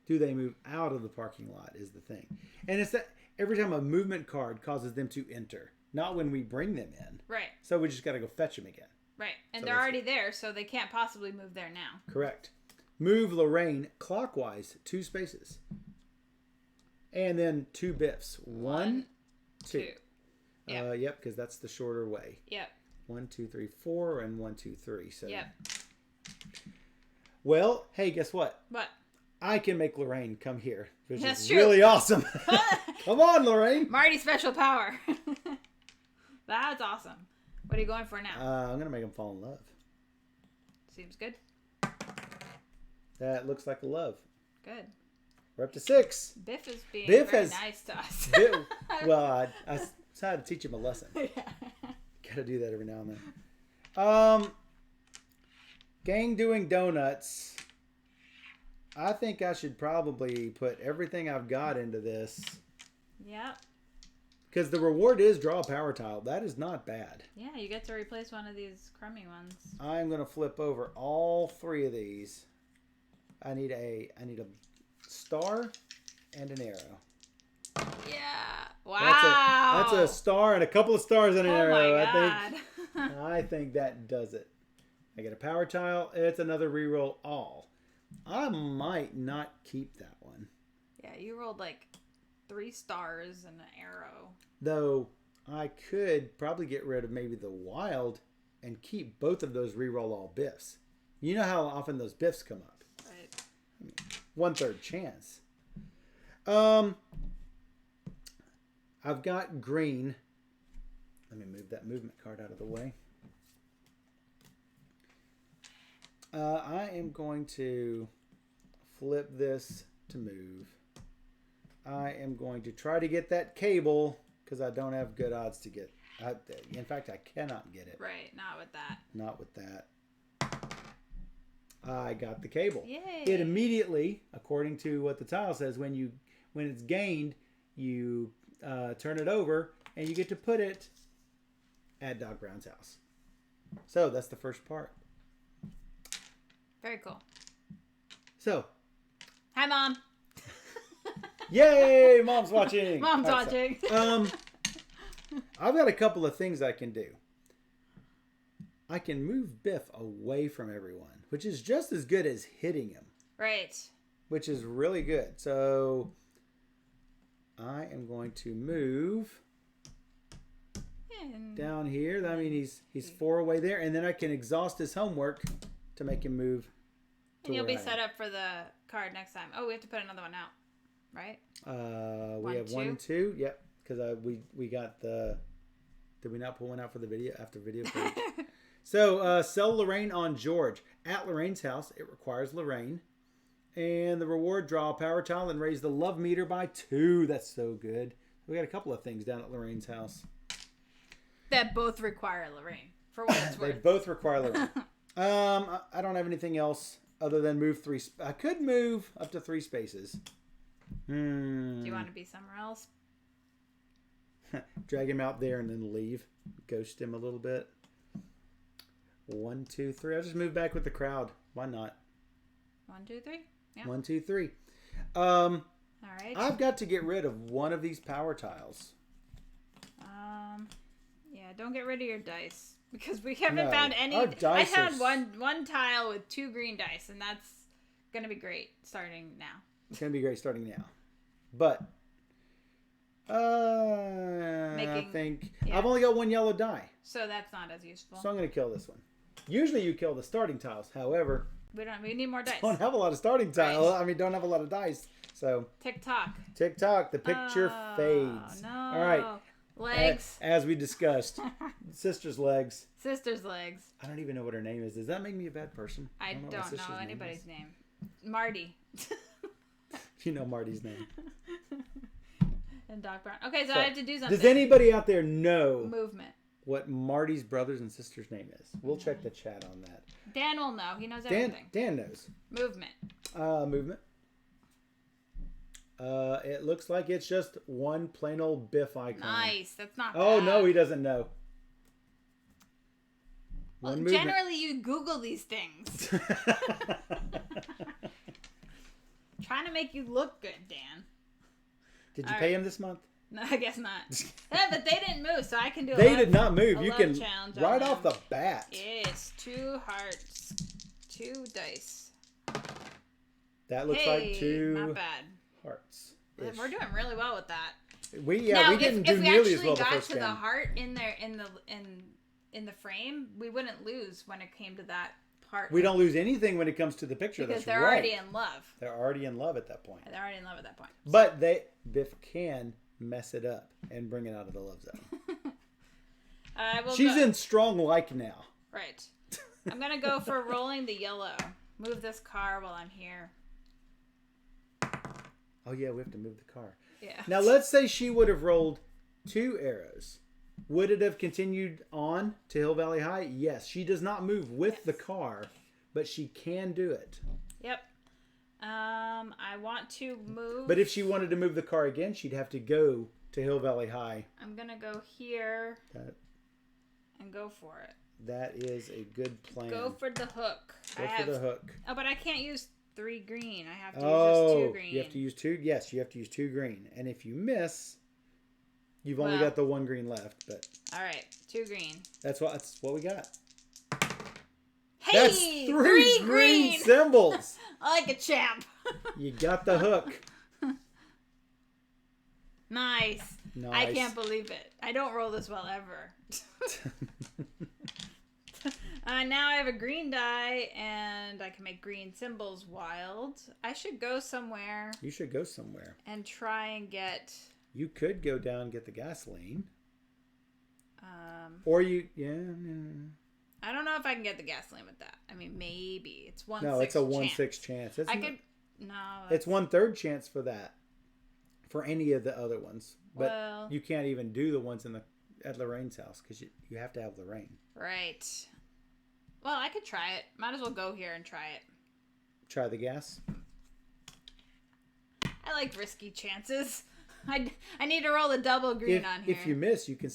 do they move out of the parking lot is the thing. And it's that every time a movement card causes them to enter, not when we bring them in. Right. So we just got to go fetch them again. Right. And So they're that's already there, so they can't possibly move there now. Correct. Move Lorraine clockwise 2 spaces. And then 2 Biffs. 1, 2. Yep. Yep, because that's the shorter way. Yep. 1, 2, 3, 4, and 1, 2, 3. So. Yep. Well, hey, guess what? What? I can make Lorraine come here, which That's is true. really awesome. Come on, Lorraine. Marty special power. That's awesome. What are you going for now? I'm gonna make him fall in love. Seems good. That looks like a love. Good. We're up to 6. Biff is being Biff very has- nice to us. Well, I decided to teach him a lesson. Yeah. Gotta do that every now and then. Gang doing donuts. I think I should probably put everything I've got into this. Yep. Because the reward is draw a power tile. That is not bad. Yeah, you get to replace one of these crummy ones. I'm going to flip over all 3 of these. I need a star and an arrow. Yeah. Wow. That's a star and a couple of stars and an arrow. Oh my god. I think that does it. I get a power tile. It's another reroll all. I might not keep that one. Yeah, you rolled like 3 stars and an arrow. Though I could probably get rid of maybe the wild and keep both of those reroll all biffs. You know how often those biffs come up. Right. 1/3 chance. I've got green. Let me move that movement card out of the way. I am going to flip this to move. I am going to try to get that cable because I don't have good odds to get. In fact, I cannot get it. Right, not with that. Not with that. I got the cable. Yay. It immediately, according to what the tile says, when it's gained, you turn it over and you get to put it at Doc Brown's house. So that's the first part. Very cool. So. Hi, Mom. Yay! Mom's watching. Mom's watching. So, I've got a couple of things I can do. I can move Biff away from everyone, which is just as good as hitting him. Right. Which is really good. So I am going to move down here. I mean, he's 4 away there, and then I can exhaust his homework to make him move. And you'll be set up for the card next time. Oh, we have to put another one out, right? We have 1 and 2. Yep, because we got the. Did we not pull one out for the video after video page? So sell Lorraine on George at Lorraine's house. It requires Lorraine, and the reward: draw a power tile and raise the love meter by 2. That's so good. We got a couple of things down at Lorraine's house that both require Lorraine for what it's worth. They both require Lorraine. I don't have anything else other than move 3. I could move up to 3 spaces. Do you want to be somewhere else? Drag him out there and then leave. Ghost him a little bit. 1, 2, 3. I'll just move back with the crowd. Why not? 1, 2, 3. Yeah. 1, 2, 3. All right. I've got to get rid of one of these power tiles. Yeah. Don't get rid of your dice because we haven't found any. I had one tile with 2 green dice, and that's gonna be great starting now. It's gonna be great starting now, but I think I've only got 1 yellow die, so that's not as useful. So I'm gonna kill this one. Usually you kill the starting tiles. However, we need more dice. Don't have a lot of starting tiles. Right. I mean, don't have a lot of dice. So tick tock. Tick tock. The picture fades. No. All right. Legs. As we discussed, sister's legs. Sister's legs. I don't even know what her name is. Does that make me a bad person? I don't know anybody's name. Marty. You know Marty's name. And Doc Brown. Okay, so I have to do something. Does anybody out there know movement? What Marty's brothers and sisters' name is? We'll check the chat on that. Dan will know. He knows everything. Dan knows. Movement. Movement. It looks like it's just one plain old Biff icon. Nice. That's not Oh, bad. no, he doesn't know. Well, generally, you Google these things. Trying to make you look good, Dan. Did you pay him this month? No, I guess not. Yeah, but they didn't move, so I can do They did not move. You can right off the bat. Yes, 2 hearts. 2 dice. That looks like 2 not bad. Hearts. We're doing really well with that. We didn't do nearly as well the first game. If we actually got to the heart in the frame, we wouldn't lose when it came to that part. We don't lose anything when it comes to the picture. Because they're already in love. They're already in love at that point. But Biff can mess it up and bring it out of the love zone. She's in strong like now. Right. I'm going to go for rolling the yellow. Move this car while I'm here. Oh, yeah, we have to move the car. Yeah. Now, let's say she would have rolled 2 arrows. Would it have continued on to Hill Valley High? Yes. She does not move with the car, but she can do it. Yep. I want to move. But if she wanted to move the car again, she'd have to go to Hill Valley High. I'm going to go here and go for it. That is a good plan. Go for the hook. Go for the hook. Oh, but I can't use 3 green. I have to use just 2 green. You have to use 2? Yes, you have to use 2 green. And if you miss, you've only got the 1 green left. But all right, 2 green. That's what we got. Hey, that's 3 green symbols. Like a champ. You got the hook. Nice. I can't believe it. I don't roll this well ever. Now I have a green die, and I can make green symbols wild. I should go somewhere. You should go somewhere. And try and get... You could go down and get the gasoline. Or you... Yeah. I don't know if I can get the gasoline with that. I mean, maybe. It's 1/6 No, it's a 1/6 chance. I could... No. It's 1/3 chance for that. for any of the other ones. But Well, you can't even do the ones at Lorraine's house because you have to have Lorraine. right. Well, I could try it. Might as well go here and try it. Try the gas. I like risky chances. I need to roll a double green on here. If you miss, you can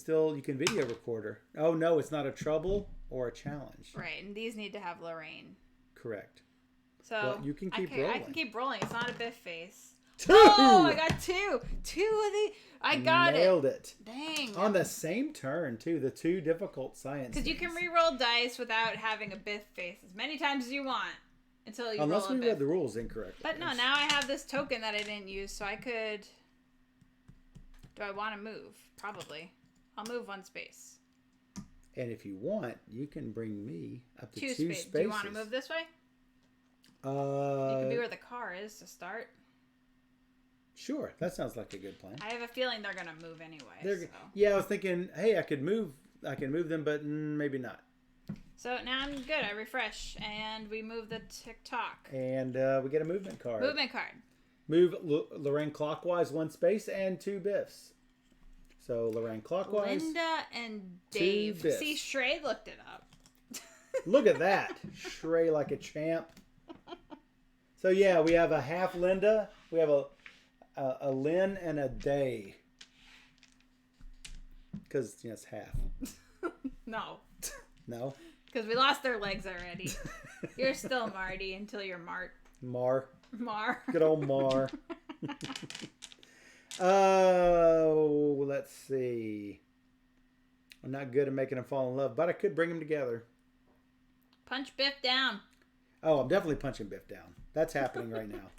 video record her. Oh no, it's not a trouble or a challenge. Right, and these need to have Lorraine. Correct. So well, you can keep rolling. I can keep rolling. It's not a biff face. 2! Oh, I got 2. 2 of the. I got Nailed it. Dang. On the same turn too. The 2 difficult science. Because you can re-roll dice without having a biff face as many times as you want until you unless roll a we biff. read the rules incorrectly. But no, now I have this token that I didn't use, so I could. Do I want to move? Probably. I'll move 1 space. And if you want, you can bring me up to 2 spaces. Do you want to move this way? You can be where the car is to start. Sure, that sounds like a good plan. I have a feeling they're gonna move anyway. So. Yeah, I was thinking, hey, I can move them, but maybe not. So now I'm good. I refresh, and we move the TikTok. And we get a movement card. Movement card. Move Lorraine clockwise 1 space and 2 biffs. So Lorraine clockwise. Linda and Dave. 2 biffs. See, Shrey looked it up. Look at that. Shrey like a champ. So yeah, we have a half Linda. We have a Lynn and a Day. Because it's half. No. No? Because we lost their legs already. You're still Marty until you're Mart. Mar. Good old Mar. Oh, let's see. I'm not good at making them fall in love, but I could bring them together. Punch Biff down. Oh, I'm definitely punching Biff down. That's happening right now.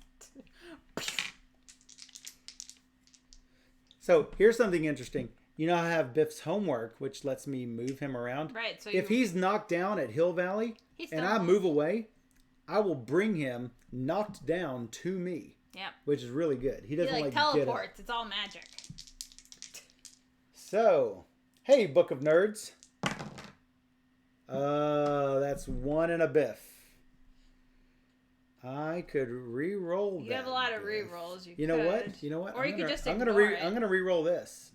So here's something interesting. You know, I have Biff's homework, which lets me move him around. Right. So if he's knocked down at Hill Valley and I move away, I will bring him knocked down to me. Yep. Which is really good. He doesn't like teleports. It's all magic. So, hey, Book of Nerds. That's 1 and a Biff. I could re-roll that. You have a lot of re-rolls. You know what? Or you could just I'm ignore it. I'm gonna re-roll this.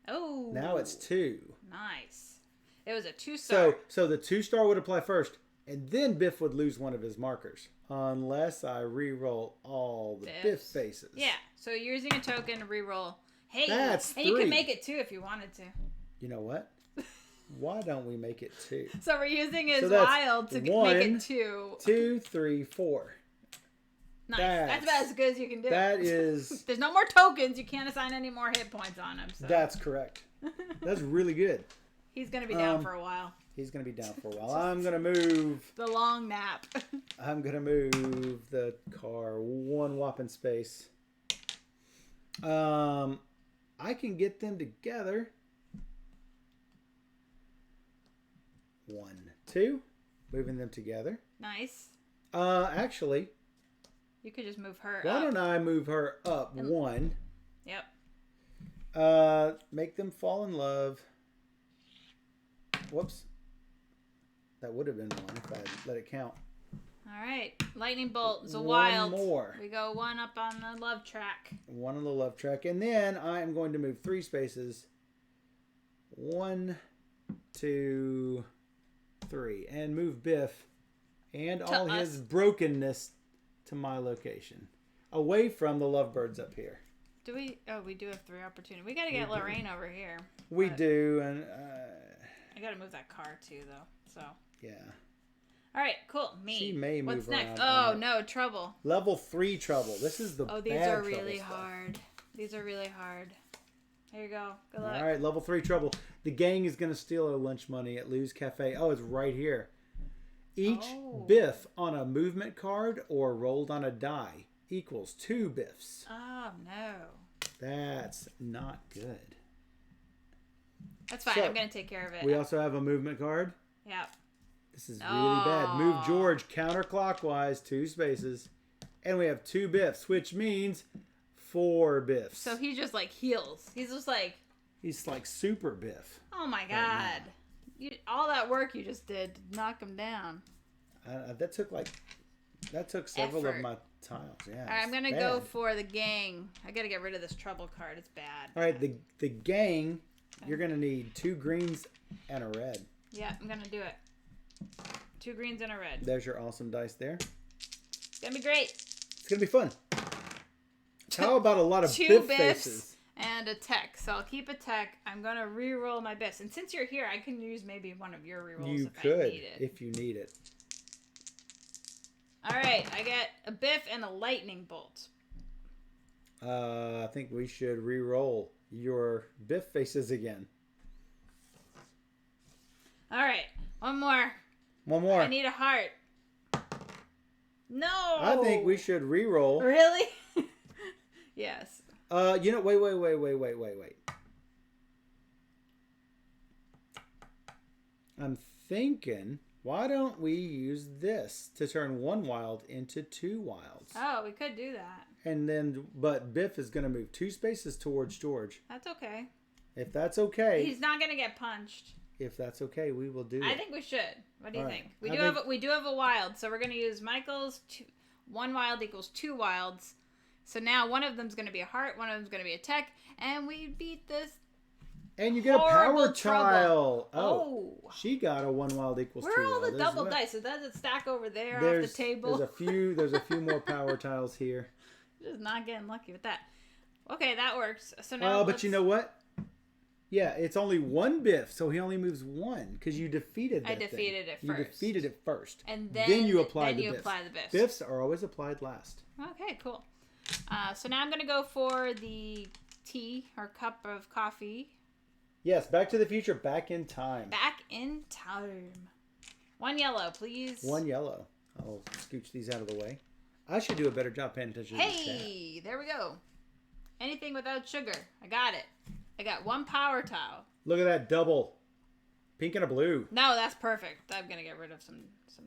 Oh. Now it's 2. Nice. It was a 2-star. So the 2-star would apply first, and then Biff would lose one of his markers. Unless I re-roll all the Biff faces. Yeah. So you're using a token to re-roll. Hey. That's 3. And you can make it 2 if you wanted to. You know what? Why don't we make it 2? So we're using his wild to make it 2. 2, 3, 4. Nice. That's about as good as you can do. That is... There's no more tokens. You can't assign any more hit points on him. So. That's correct. That's really good. He's going to be down for a while. He's going to be down for a while. I'm going to move... The long nap. I'm going to move the car 1 whopping space. I can get them together. 1, 2. Moving them together. Nice. Actually... You could just move her Why up. don't I move her up 1? Yep. Make them fall in love. Whoops. That would have been 1 if I had let it count. All right. Lightning bolt. So 1 wild. more. We go 1 up on the love track. 1 on the love track. And then I am going to move 3 spaces. 1, 2, 3. And move Biff and all his brokenness to my location. Away from the lovebirds up here. Do we? Oh, we do have 3 opportunities. We got to get Lorraine over here. We do. And I got to move that car too, though. So. Yeah. All right, cool. Me. She may move What's next? around. Oh, no, trouble. Level 3 trouble. This is the Oh, these bad are really stuff. hard. These are really hard. Here you go. Good luck. All right, level 3 trouble. The gang is going to steal our lunch money at Lou's Cafe. Oh, it's right here. Each Biff on a movement card or rolled on a die equals 2 Biffs. Oh, no. That's not good. That's fine. So, I'm going to take care of it. We also have a movement card. Yep. This is really bad. Move George counterclockwise 2 spaces. And we have 2 Biffs, which means 4 Biffs. So he just like heals. He's just like... He's like super Biff. Oh my God. All that work you just did to knock him down. That took several of my tiles. Yeah. All right, I'm gonna go for the gang. I gotta get rid of this trouble card. It's bad. All right, the gang. You're gonna need 2 greens and a red. Yeah, I'm gonna do it. 2 greens and a red. There's your awesome dice there. It's gonna be great. It's gonna be fun. How about a lot of 2 biff biffs faces? and a tech. So I'll keep a tech. I'm gonna re-roll my biffs. And since you're here, I can use maybe one of your re-rolls You if could, I need it. if you need it. All right, I get a biff and a lightning bolt. I think we should re-roll your biff faces again. All right, one more. One more. I need a heart. No. I think we should re-roll. Really? Yes. You know, wait. I'm thinking, why don't we use this to turn 1 wild into 2 wilds? Oh, we could do that. And then, but Biff is going to move 2 spaces towards George. That's okay. If that's okay. He's not going to get punched. If that's okay, we will do it. I think we should. What do you think? We do have a wild, so we're going to use Michael's 1 wild equals 2 wilds. So now one of them's going to be a heart, one of them's going to be a tech, and we beat this. And you get a power tile. Oh. She got a 1 wild equals 2 Where are all wild. the double dice? So does it stack over there off the table? There's a few more power tiles here. Just not getting lucky with that. Okay, that works. So now. Oh, but you know what? Yeah, it's only 1 biff, so he only moves 1 because you defeated that I defeated it first. You defeated it first. And then you apply the biffs. biffs. Biffs are always applied last. Okay, cool. So now I'm going to go for the tea or cup of coffee. Yes, Back to the Future, back in time. Back in time. 1 yellow, please. 1 yellow. I'll scooch these out of the way. I should do a better job paying attention to the chat. Hey, there we go. Anything without sugar. I got it. I got 1 power tile. Look at that double. Pink and a blue. No, that's perfect. I'm going to get rid of some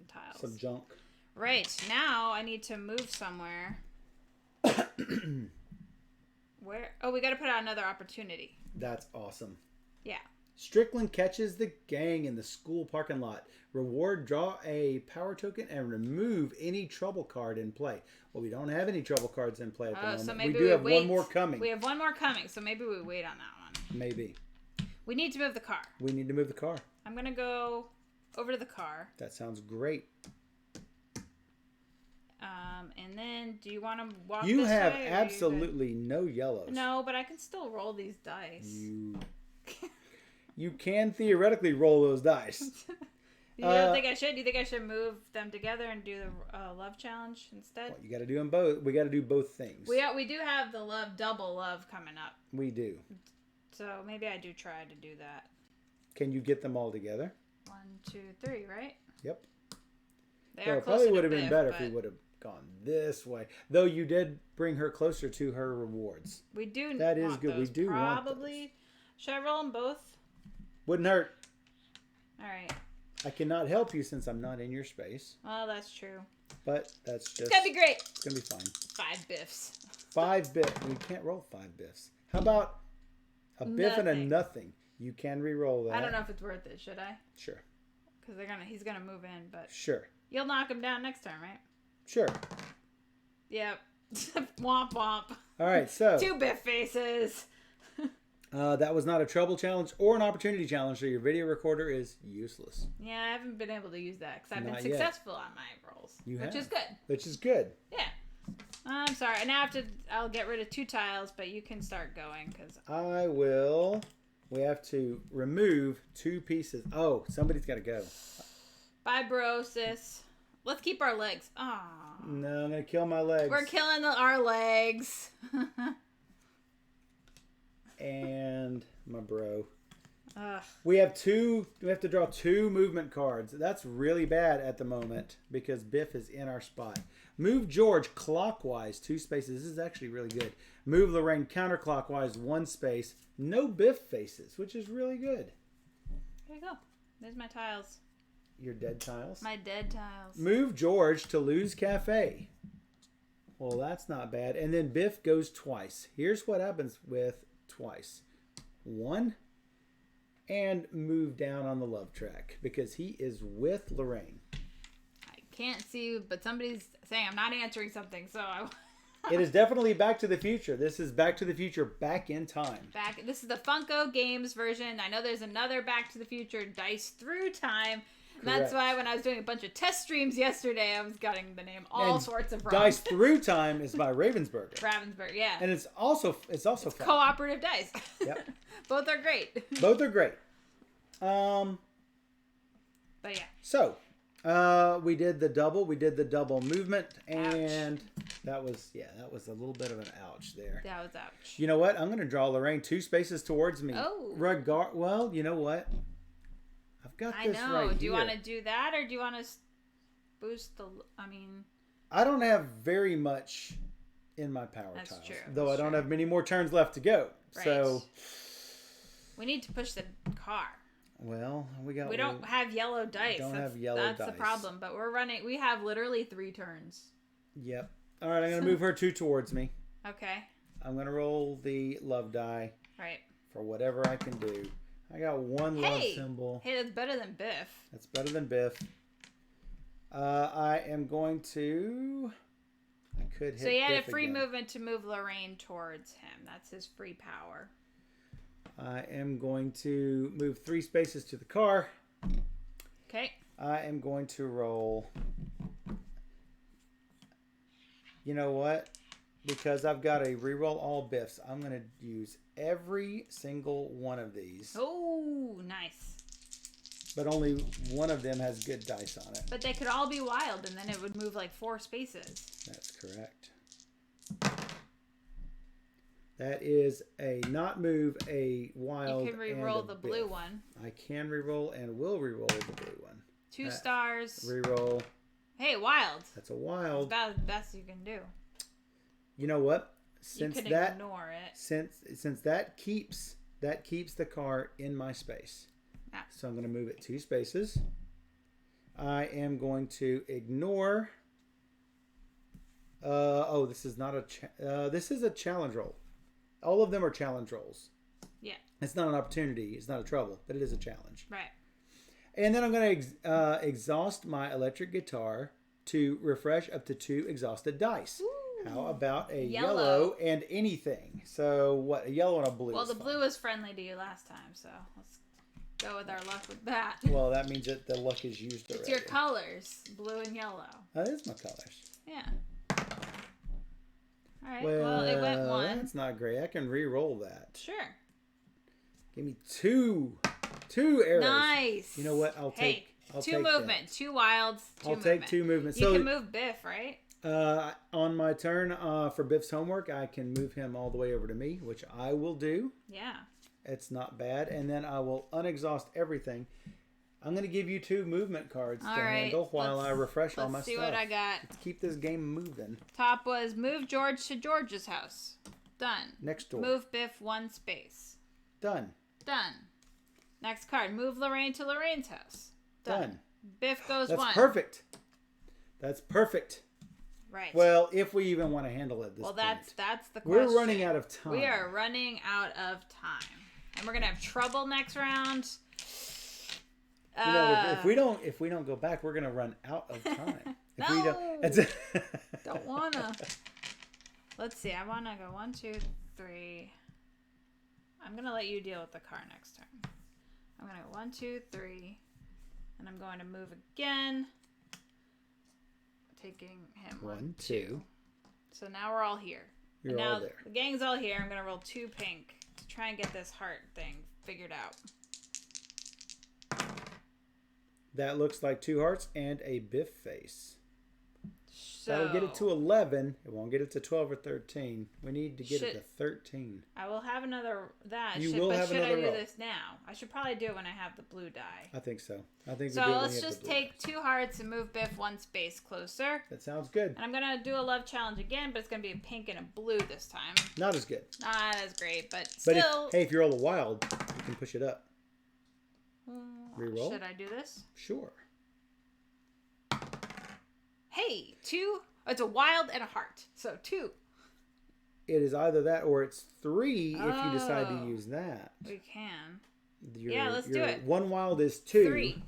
tiles. Some junk. Right. Now I need to move somewhere. Where? Oh, we got to put out another opportunity. That's awesome. Yeah. Strickland catches the gang in the school parking lot. Reward, draw a power token and remove any trouble card in play. Well, we don't have any trouble cards in play at the moment. So maybe we do have wait. 1 more coming. We have 1 more coming, so maybe we wait on that one. Maybe. We need to move the car. We need to move the car. I'm going to go over to the car. That sounds great. And then, do you want to walk You this have way, absolutely no yellows. No, but I can still roll these dice. You can theoretically roll those dice. You don't think I should? Do you think I should move them together and do the love challenge instead? Well, you got to do them both. We got to do both things. We do have the double love coming up. We do. So maybe I do try to do that. Can you get them all together? 1, 2, 3, right? Yep. It probably would have been better if we would have gone this way. Though you did bring her closer to her rewards. We do. That is good. Those. We do probably. want those. Should I roll them both? Wouldn't hurt. All right. I cannot help you since I'm not in your space. Oh, that's true. But that's just. It's gonna be great. It's gonna be fine. 5 biffs. 5 biffs. We can't roll 5 biffs. How about a biff and a nothing? You can re-roll that. I don't know if it's worth it. Should I? Sure. Because he's gonna move in, but. Sure. You'll knock him down next time, right? Sure. Yep. Womp womp. All right, so 2 biff faces. that was not a trouble challenge or an opportunity challenge, so your video recorder is useless. Yeah, I haven't been able to use that because I've Not been yet. successful on my rolls, which is good. Which is good. Yeah. I'm sorry. Now I'll get rid of 2 tiles, but you can start going because. I will. We have to remove 2 pieces. Oh, somebody's got to go. Fibrosis. Let's keep our legs. Aww. No, I'm going to kill my legs. We're killing our legs. And my bro. Ugh. We have to draw 2 movement cards. That's really bad at the moment because Biff is in our spot. Move George clockwise 2 spaces. This is actually really good. Move Lorraine counterclockwise 1 space. No Biff faces, which is really good. There you go. There's my tiles. Your dead tiles. My dead tiles. Move George to lose Cafe. Well, that's not bad. And then Biff goes twice. Here's what happens with twice. 1. And move down on the love track because he is with Lorraine. I can't see, but somebody's saying I'm not answering something, so It is definitely Back to the Future. This is Back to the Future back in time. This is the Funko Games version. I know there's another Back to the Future Dice Through Time. And that's why when I was doing a bunch of test streams yesterday, I was getting the name sorts of wrong. Dice Through Time is by Ravensburger. Ravensburger, yeah. And it's also fun. Cooperative dice. Yep. Both are great. Both are great. But yeah. So, we did the double. We did the double movement, and that was a little bit of an ouch there. That was ouch. You know what? I'm going to draw Lorraine 2 spaces towards me. Oh. Well, you know what? I've got this right here. Do you want to do that, or do you want to boost the? I don't have very much in my power tiles, though I don't have many more turns left to go. Right. So we need to push the car. Well, we don't have yellow dice. That's the problem. But we have literally 3 turns. Yep. All right, I'm going to move her 2 towards me. Okay. I'm going to roll the love die. Right. For whatever I can do. I got 1 love symbol. Hey, that's better than Biff. That's better than Biff. I am going to... I could hit So he had Biff a free again. movement to move Lorraine towards him. That's his free power. I am going to move 3 spaces to the car. Okay. I am going to roll... You know what? Because I've got a reroll all Biffs, I'm going to use every single one of these. Oh, nice. But only one of them has good dice on it. But they could all be wild, and then it would move like 4 spaces. That's correct. That is a not move, a wild. You can re-roll the blue one. I can re-roll and will re-roll the blue one. 2 stars. Re-roll. Hey, wild. That's a wild. That's about the best you can do. You know what? Since you can ignore it. Since that keeps the car in my space. Ah. So I'm going to move it 2 spaces. I am going to ignore. This is not this is a challenge roll. All of them are challenge rolls. Yeah. It's not an opportunity. It's not a trouble, but it is a challenge. Right. And then I'm going to exhaust my electric guitar to refresh up to 2 exhausted dice. Ooh. How about a yellow and anything? So what? A yellow and a blue. Well, the blue was friendly to you last time, so let's go with our luck with that. Well, that means that the luck is used already. It's your colors, blue and yellow. That is my colors. Yeah. All right. Well, it went 1. That's not great. I can re-roll that. Sure. Give me 2 arrows. Nice. You know what? I'll take 2 movement, that. 2 wilds. 2 movement. Take 2 movements. You can move Biff, right? On my turn for Biff's homework, I can move him all the way over to me, which I will do. Yeah. It's not bad. And then I will unexhaust everything. I'm going to give you 2 movement cards to handle while I refresh all my stuff. Let's see what I got. Let's keep this game moving. Top was move George to George's house. Done. Next door. Move Biff 1 space. Done. Done. Next card. Move Lorraine to Lorraine's house. Done. Biff goes 1. That's perfect. That's perfect. Right. Well, if we even want to handle it this point. Well, that's the question. We're running out of time. We are running out of time. And we're going to have trouble next round. You know, if we don't go back, we're going to run out of time. Don't want to. Let's see. I want to go 1, 2, 3. I'm going to let you deal with the car next turn. I'm going to go 1, 2, 3. And I'm going to move again. Taking him 1, 2. So now we're all here. You're all there. The gang's all here. I'm going to roll 2 pink to try and get this heart thing figured out. That looks like 2 hearts and a Biff face. So that'll get it to 11. It won't get it to 12 or 13. We need to get it to 13. I will have another that. Should I do this now? I should probably do it when I have the blue die. I think so. I think so. Let's just take 2 hearts and move Biff 1 space closer. That sounds good. And I'm gonna do a love challenge again, but it's gonna be a pink and a blue this time. Not as good. Not as great, but still. If you're all the wild, you can push it up. Reroll. Should I do this? Sure. Hey, 2. Oh, it's a wild and a heart. So 2. It is either that or it's 3 if you decide to use that. We can. Let's do it. 1 wild is 2. 3.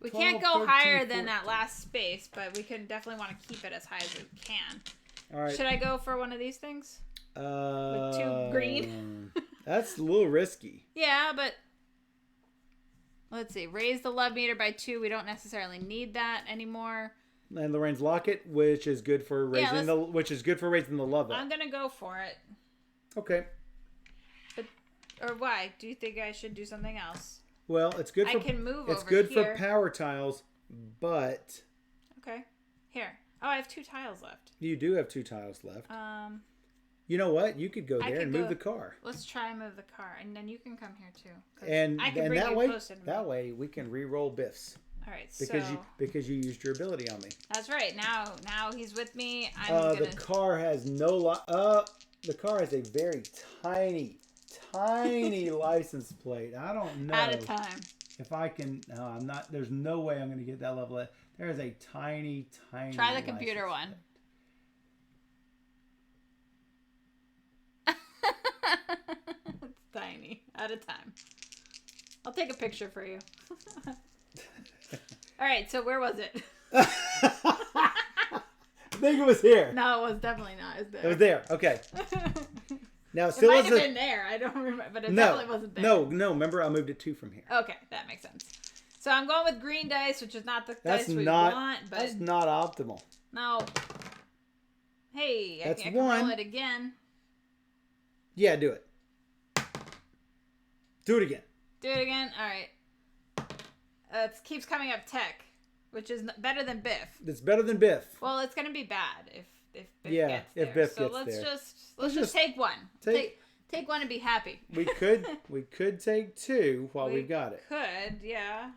We can't go higher than that last space, but we can definitely want to keep it as high as we can. All right. Should I go for one of these things? With 2 green? That's a little risky. Yeah, but let's see. Raise the love meter by 2. We don't necessarily need that anymore. And Lorraine's locket, which is good for raising the love up. I'm gonna go for it. Okay. But or why? Do you think I should do something else? Well, it's good. I can move over here. It's good for power tiles, but okay. Here. Oh, I have 2 tiles left. You do have 2 tiles left. You know what? You could go there and move the car. Let's try and move the car, and then you can come here too. And that way we can re-roll Biff's. All right, because you used your ability on me. That's right. Now he's with me. The car has the car has a very tiny license plate. I don't know. At a time. If I can, no, I'm not. There's no way I'm going to get that level. There is a tiny. Try the computer one. It's tiny. At a time. I'll take a picture for you. All right, so where was it? I think it was here. No, it was definitely not. It was there. It was there. Okay. Now it might have been there. I don't remember, but it definitely wasn't there. No. Remember, I moved it 2 from here. Okay, that makes sense. So I'm going with green dice, which is not the dice we want. But that's not optimal. No. Hey, I can roll it again. Yeah, do it. Do it again. Do it again. All right. It keeps coming up tech, which is better than Biff. It's better than Biff. Well, it's going to be bad if Biff gets there. If Biff so gets there. Let's just take one. Take one and be happy. We could take 2 while we've got it. Could, yeah.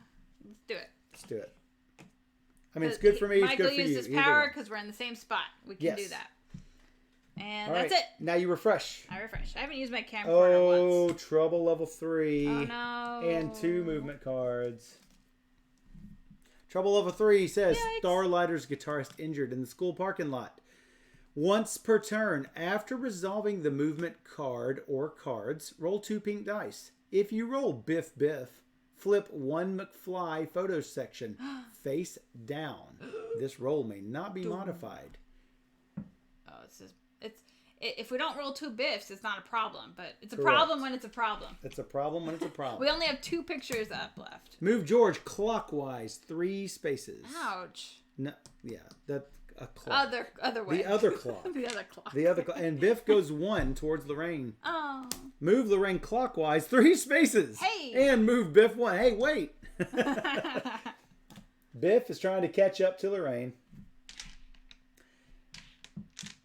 Let's do it. Let's do it. I mean, it's good for me. It's good for you. Michael used his power because we're in the same spot. We can do that. And that's it. Now you refresh. I refresh. I haven't used my camcorder once. Trouble level 3. Oh no. And 2 movement cards. Trouble level 3 says Starlighter's guitarist injured in the school parking lot. Once per turn, after resolving the movement card or cards, roll 2 pink dice. If you roll Biff, flip 1 McFly photo section face down. This roll may not be modified. Oh, if we don't roll 2 Biffs, it's not a problem, but it's a problem when it's a problem. It's a problem when it's a problem. We only have 2 pictures up left. Move George clockwise 3 spaces. Ouch. No, yeah, that a clock. Other way. The other clock. The other clock. The other clock. And Biff goes 1 towards Lorraine. Oh. Move Lorraine clockwise 3 spaces. Hey. And move Biff 1. Hey, wait. Biff is trying to catch up to Lorraine.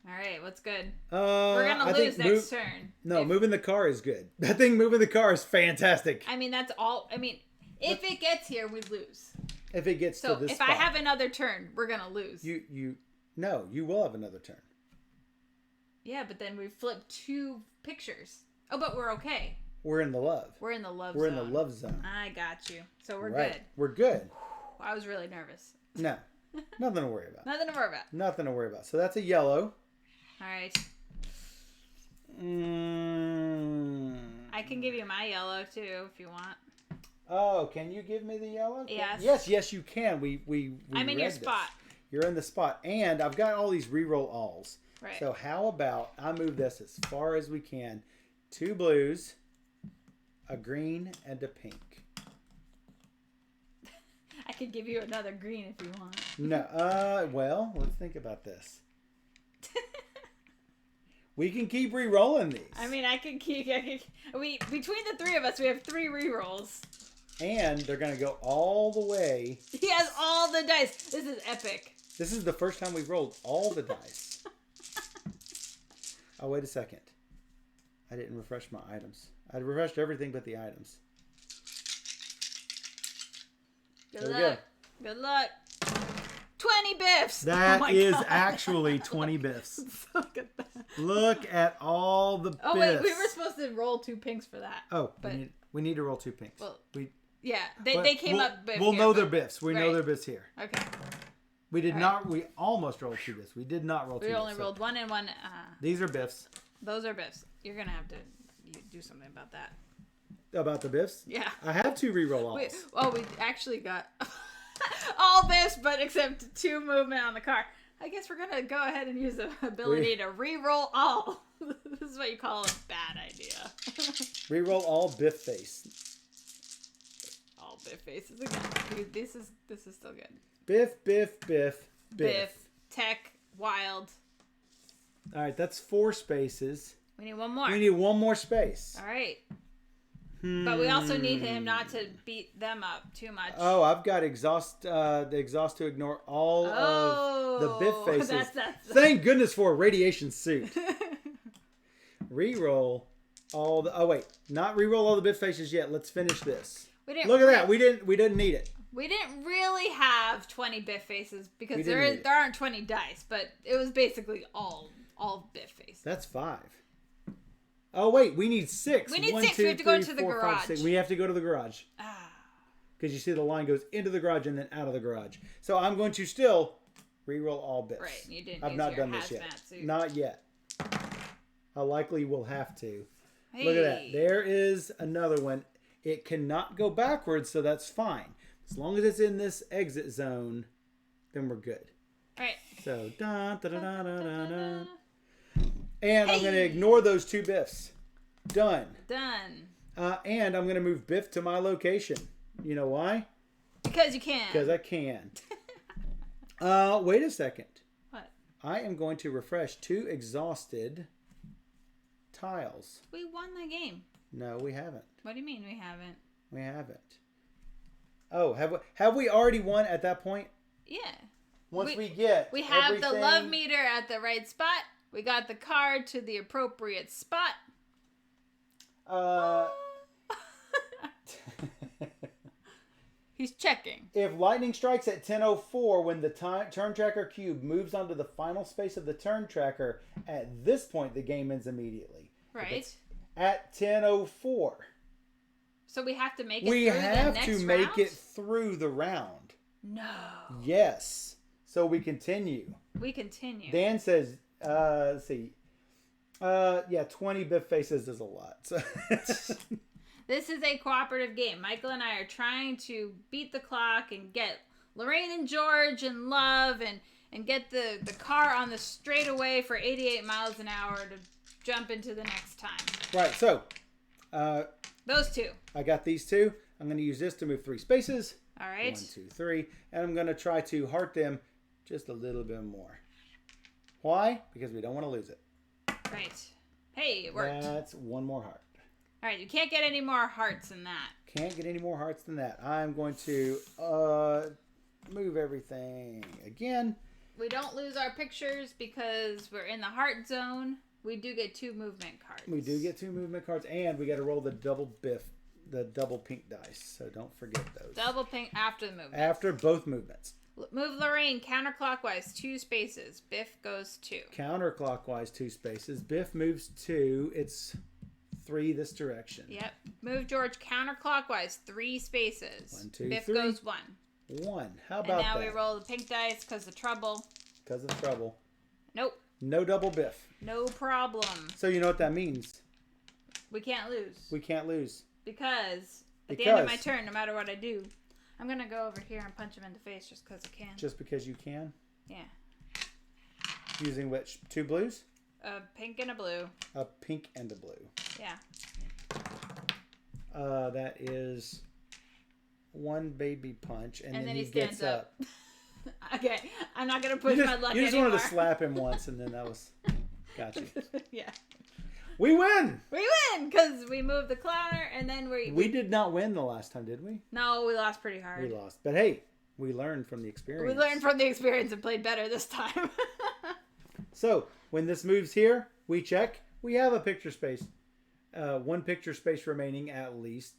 All right, what's good? We're going to lose next turn. No, moving the car is good. That thing moving the car is fantastic. I mean, that's all. I mean, if it gets here, we lose. If it gets to this spot. So if I have another turn, we're going to lose. No, you will have another turn. Yeah, but then we flip 2 pictures. Oh, but we're okay. We're in the love. We're in the love zone. We're in the love zone. I got you. So we're good. We're good. I was really nervous. No. Nothing to worry about. Nothing to worry about. Nothing to worry about. So that's a yellow. All right. I can give you my yellow too if you want. Oh, can you give me the yellow? Yes. Yes, you can. I'm in your spot. You're in the spot. And I've got all these reroll alls. Right. So how about I move this as far as we can. 2 blues, a green, and a pink. I could give you another green if you want. No. Well, let's think about this. We can keep re-rolling these. I mean, between the 3 of us, we have 3 re-rolls. And they're going to go all the way. He has all the dice. This is epic. This is the first time we've rolled all the dice. Oh, wait a second. I didn't refresh my items. I refreshed everything but the items. Good luck. Good luck. 20 Biffs. That is actually 20 Biffs. Look at that. Look at all the Biffs. Oh, wait. We were supposed to roll 2 pinks for that. Oh, but we need to roll 2 pinks. Well, they came up Biff. We'll know their Biffs. We know their Biffs here. Okay. We did not. We almost rolled 2 Biffs. We did not roll 2 Biffs. We only rolled 1 and 1. These are Biffs. Those are Biffs. You're going to have to do something about that. About the Biffs? Yeah. I have 2 reroll alls. We actually got... All this, but except 2 movement on the car. I guess we're gonna go ahead and use the ability to re-roll all. This is what you call a bad idea. Reroll all Biff face. All Biff faces again. Dude, this is still good. Biff, Biff, Biff, Biff, Tech, Wild. All right, that's 4 spaces. We need 1 more. We need 1 more space. All right. But we also need him not to beat them up too much. Oh, I've got the exhaust to ignore all of the Biff faces. Thank goodness for a radiation suit. Reroll all the. Oh wait, not reroll all the Biff faces yet. Let's finish this. Look at that. We didn't need it. We didn't really have 20 Biff faces because there aren't 20 dice, but it was basically all Biff faces. That's 5. Oh wait, we need 6. We need 6. 2, we have to go 3, into the 4, garage. 5, 6. We have to go to the garage. Because you see the line goes into the garage and then out of the garage. So I'm going to still reroll all Biffs. Right, you didn't. I've not done this yet. Not yet. I likely will have to. Hey. Look at that. There is another one. It cannot go backwards, so that's fine. As long as it's in this exit zone, then we're good. All right. So da da da da da da da. And I'm going to ignore those 2 Biffs. Done. And I'm going to move Biff to my location. You know why? Because you can. Because I can. Wait a second. What? I am going to refresh 2 exhausted tiles. We won the game. No, we haven't. What do you mean we haven't? We haven't. Oh, have we already won at that point? Yeah. We have everything. The love meter at the right spot. We got the card to the appropriate spot. He's checking. If lightning strikes at 10:04 when the turn tracker cube moves onto the final space of the turn tracker, at this point the game ends immediately. Right. At 10:04. So we have to make it through the next round? We have to make it through the round. No. Yes. So we continue. Dan says, let's see. 20 Biff faces is a lot. So This is a cooperative game. Michael and I are trying to beat the clock and get Lorraine and George in love and get the car on the straightaway for 88 miles an hour to jump into the next time. Right, so those 2. I got these 2. I'm going to use this to move 3 spaces. All right. 1, 2, 3. And I'm going to try to heart them just a little bit more. Why? Because we don't want to lose it. Right. Hey, it worked. That's 1 more heart. All right, you can't get any more hearts than that. Can't get any more hearts than that. I'm going to move everything again. We don't lose our pictures because we're in the heart zone. We do get 2 movement cards. We do get 2 movement cards, and we got to roll the double Biff, the double pink dice. So don't forget those. Double pink after the movement. After both movements. Move Lorraine counterclockwise 2 spaces. Biff goes 2. Counterclockwise 2 spaces. Biff moves 2. It's 3 this direction. Yep. Move George counterclockwise 3 spaces. 1, 2, Biff 3. goes 1. 1. How about that? And now we roll the pink dice because of trouble. Because of trouble. Nope. No double Biff. No problem. So you know what that means? We can't lose. We can't lose. Because at the end of my turn, no matter what I do, I'm going to go over here and punch him in the face just because I can. Just because you can? Yeah. Using which? 2 blues? A pink and a blue. A pink and a blue. Yeah. That is 1 baby punch, and then he stands gets up. Okay, I'm not gonna push my luck anymore. You just wanted to slap him once, and then that was gotcha. Yeah. We win. We win because we moved the clowner, and then we did not win the last time, did we? No, we lost pretty hard. We lost, but hey, we learned from the experience. We learned from the experience and played better this time. So when this moves here, we check. We have a picture space. 1 picture space remaining at least.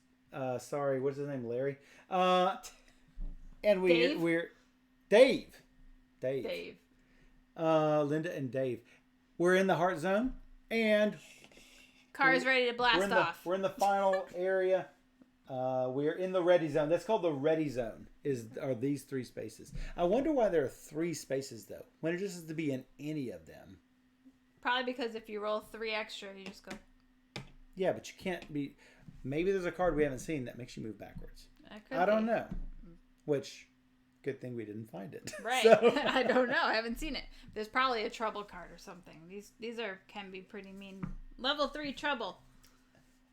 Sorry, what's his name? Larry. And we're Dave. Linda and Dave. We're in the heart zone, and car's ready to blast off. We're in the final area. We're in the ready zone. That's called the ready zone. Are these 3 spaces? I wonder why there are 3 spaces though, when it just has to be in any of them. Probably because if you roll 3 extra, you just go. Yeah, but you can't be. Maybe there's a card we haven't seen that makes you move backwards. I don't know. Which Good thing we didn't find it. Right. So. I don't know. I haven't seen it. There's probably a trouble card or something. These can be pretty mean. Level 3 trouble.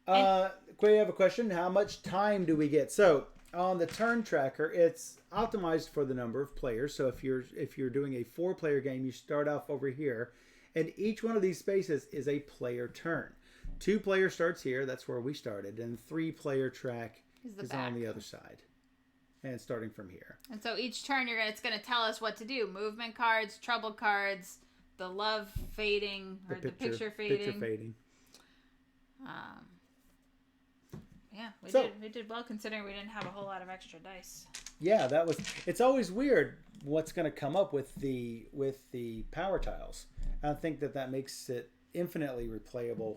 We have a question. How much time do we get? So on the turn tracker, it's optimized for the number of players. So if you're doing a 4-player game, you start off over here, and each one of these spaces is a player turn. 2-player starts here. That's where we started, and 3-player track is on the other side. And starting from here. And so each turn, it's going to tell us what to do. Movement cards, trouble cards, the love fading, or the picture fading. Picture fading. Yeah, we did well considering we didn't have a whole lot of extra dice. Yeah, it's always weird what's going to come up with the power tiles. I think that makes it infinitely replayable.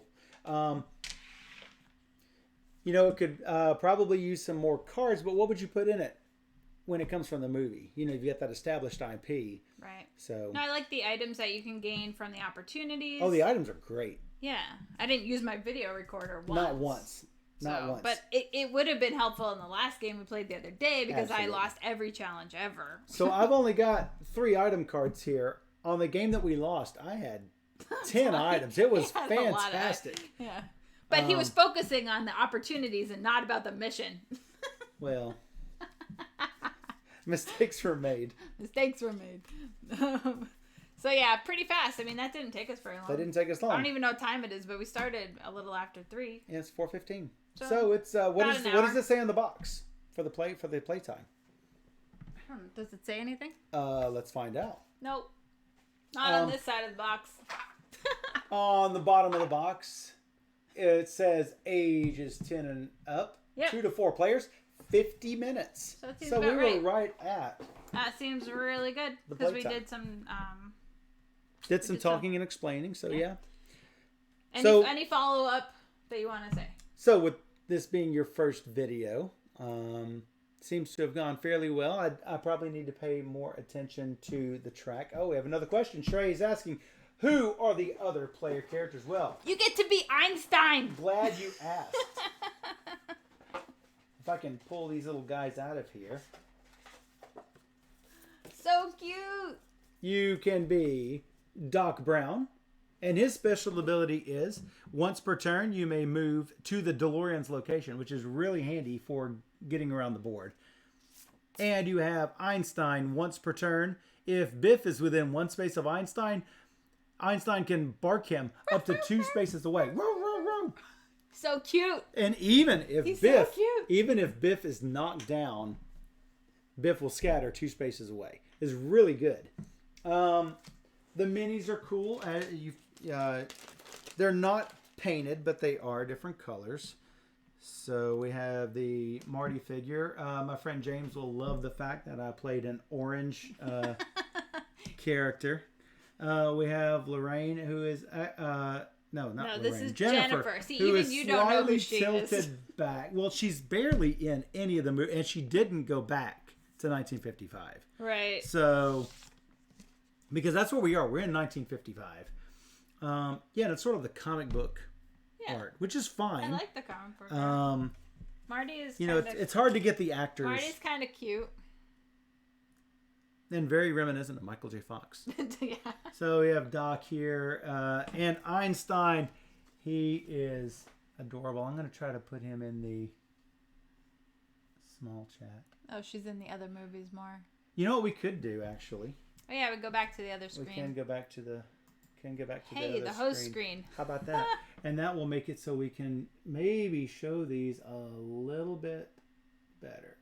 It could probably use some more cards, but what would you put in it when it comes from the movie? You get that established IP. Right. So. No, I like the items that you can gain from the opportunities. Oh, the items are great. Yeah. I didn't use my video recorder once. Not once. Not once. But it would have been helpful in the last game we played the other day because Absolutely. I lost every challenge ever. So I've only got 3 item cards here. On the game that we lost, I had 10 items. It was fantastic. Yeah. But he was focusing on the opportunities and not about the mission. Well, mistakes were made. So yeah, pretty fast. I mean, that didn't take us very long. That didn't take us long. I don't even know what time it is, but we started a little after 3. Yeah, it's 4:15. So it's what does it say on the box for the playtime? I don't know. Does it say anything? Let's find out. Nope. Not on this side of the box. On the bottom of the box, it says age is 10 and up. Yep. 2 to 4 players, 50 minutes. So we were right at. That seems really good because we did some. Did some talking and explaining. So yeah. Any follow up that you want to say? So with this being your first video, seems to have gone fairly well. I probably need to pay more attention to the track. Oh, we have another question. Shrey is asking, who are the other player characters? Well, you get to be Einstein. Glad you asked. If I can pull these little guys out of here. So cute. You can be Doc Brown. And his special ability is, once per turn, you may move to the DeLorean's location, which is really handy for getting around the board. And you have Einstein once per turn. If Biff is within 1 space of Einstein, Einstein can bark him up to 2 spaces away. So cute. And even if Biff is knocked down, Biff will scatter 2 spaces away. It's really good. The minis are cool. They're not painted, but they are different colors. So we have the Marty figure. My friend James will love the fact that I played an orange character. We have Lorraine, who is not Lorraine. This is Jennifer. See, who even is you don't know who she tilted is. back. Well, she's barely in any of the movies, and she didn't go back to 1955. Right. So, because that's where we are. We're in 1955. And it's sort of the comic book art, which is fine. I like the comic book. Marty is. It's hard to get the actors. Marty's kind of cute. And very reminiscent of Michael J. Fox. Yeah. So we have Doc here. And Einstein, he is adorable. I'm going to try to put him in the small chat. Oh, she's in the other movies more. You know what we could do, actually? Oh, yeah, we go back to the other screen. We can go back to the the host screen. How about that? And that will make it so we can maybe show these a little bit better.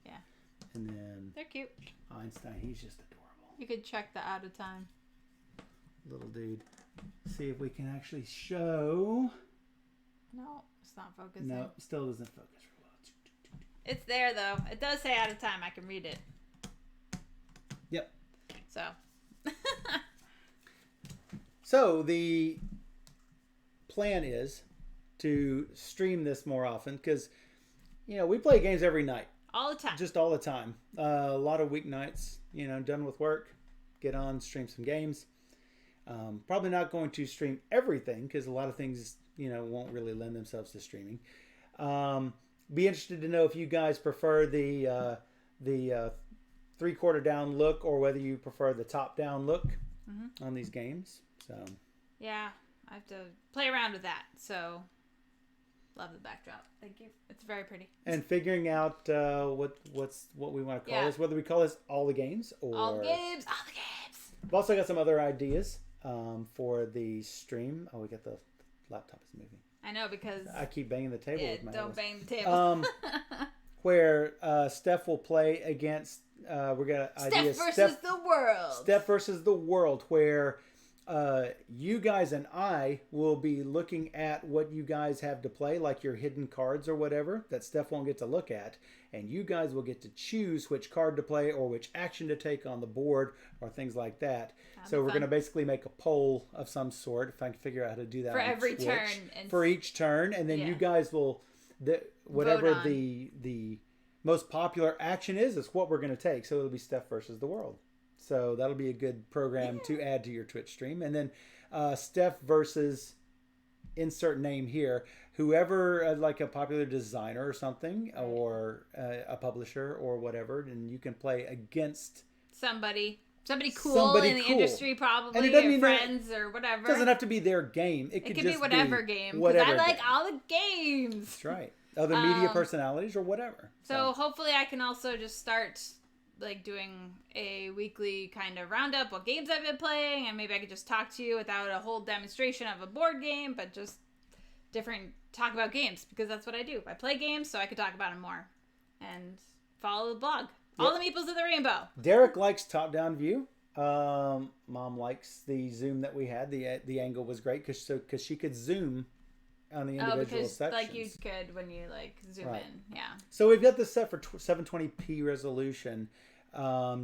Yeah. And then they're cute. Einstein, he's just adorable. You could check the out of time. Little dude. See if we can actually show. No, it's not focusing. No, still doesn't focus for a while. It's there though. It does say out of time. I can read it. Yep. So. So the plan is to stream this more often because, we play games every night. All the time. Just all the time. A lot of weeknights, done with work, get on, stream some games. Probably not going to stream everything because a lot of things, won't really lend themselves to streaming. Be interested to know if you guys prefer the 3/4 down look or whether you prefer the top down look on these games. So yeah, I have to play around with that. So love the backdrop. Thank you. It's very pretty. And figuring out what we want to call this, whether we call this all the games or all the games. I've also got some other ideas for the stream. Oh, we got the laptop is moving. I know, because I keep banging the table with my don't elbows. bang the table. Where Steph will play against we're gonna ideas Steph versus the world. Steph versus the world, where you guys and I will be looking at what you guys have to play, like your hidden cards or whatever that Steph won't get to look at, and you guys will get to choose which card to play or which action to take on the board or things like that. So we're going to basically make a poll of some sort, if I can figure out how to do that for on every Twitch, turn. for each turn, and then you guys will whatever the most popular action is what we're going to take. So it'll be Steph versus the world. So that'll be a good program to add to your Twitch stream. And then Steph versus insert name here. Whoever, like a popular designer or something, or a publisher or whatever, and you can play against somebody cool in the industry, probably, or friends or whatever. It doesn't have to be their game. It could just be whatever game. Because I like all the games. That's right. Other media personalities or whatever. So hopefully I can also just start like doing a weekly kind of roundup what games I've been playing, and maybe I could just talk to you without a whole demonstration of a board game, but just talk about games, because that's what I do. I play games, so I could talk about them more. And follow the blog. Yep. All the Meeples of the Rainbow. Derek likes top-down view. Mom likes the zoom that we had. The angle was great because she could zoom on the individual sections. Like you could when you like zoom in. Yeah. So we've got this set for 720p resolution,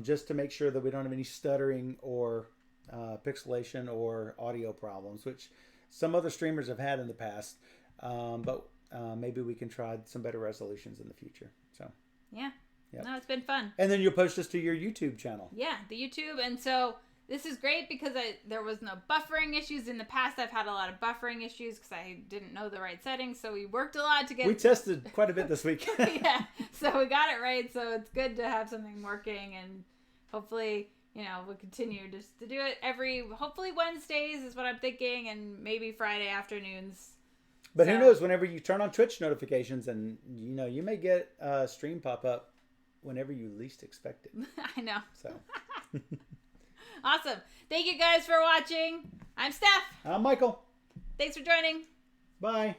just to make sure that we don't have any stuttering or pixelation or audio problems, which some other streamers have had in the past. But maybe we can try some better resolutions in the future. So yeah. Yep. No, it's been fun. And then you'll post this to your YouTube channel. Yeah, the YouTube. And so this is great because there was no buffering issues. In the past, I've had a lot of buffering issues because I didn't know the right settings. So we worked a lot to get... We tested quite a bit this week. Yeah, so we got it right. So it's good to have something working. And hopefully, we'll continue just to do it hopefully Wednesdays is what I'm thinking. And maybe Friday afternoons. But who knows, whenever you turn on Twitch notifications and, you may get a stream pop up whenever you least expect it. I know. So. Awesome. Thank you guys for watching. I'm Steph. I'm Michael. Thanks for joining. Bye.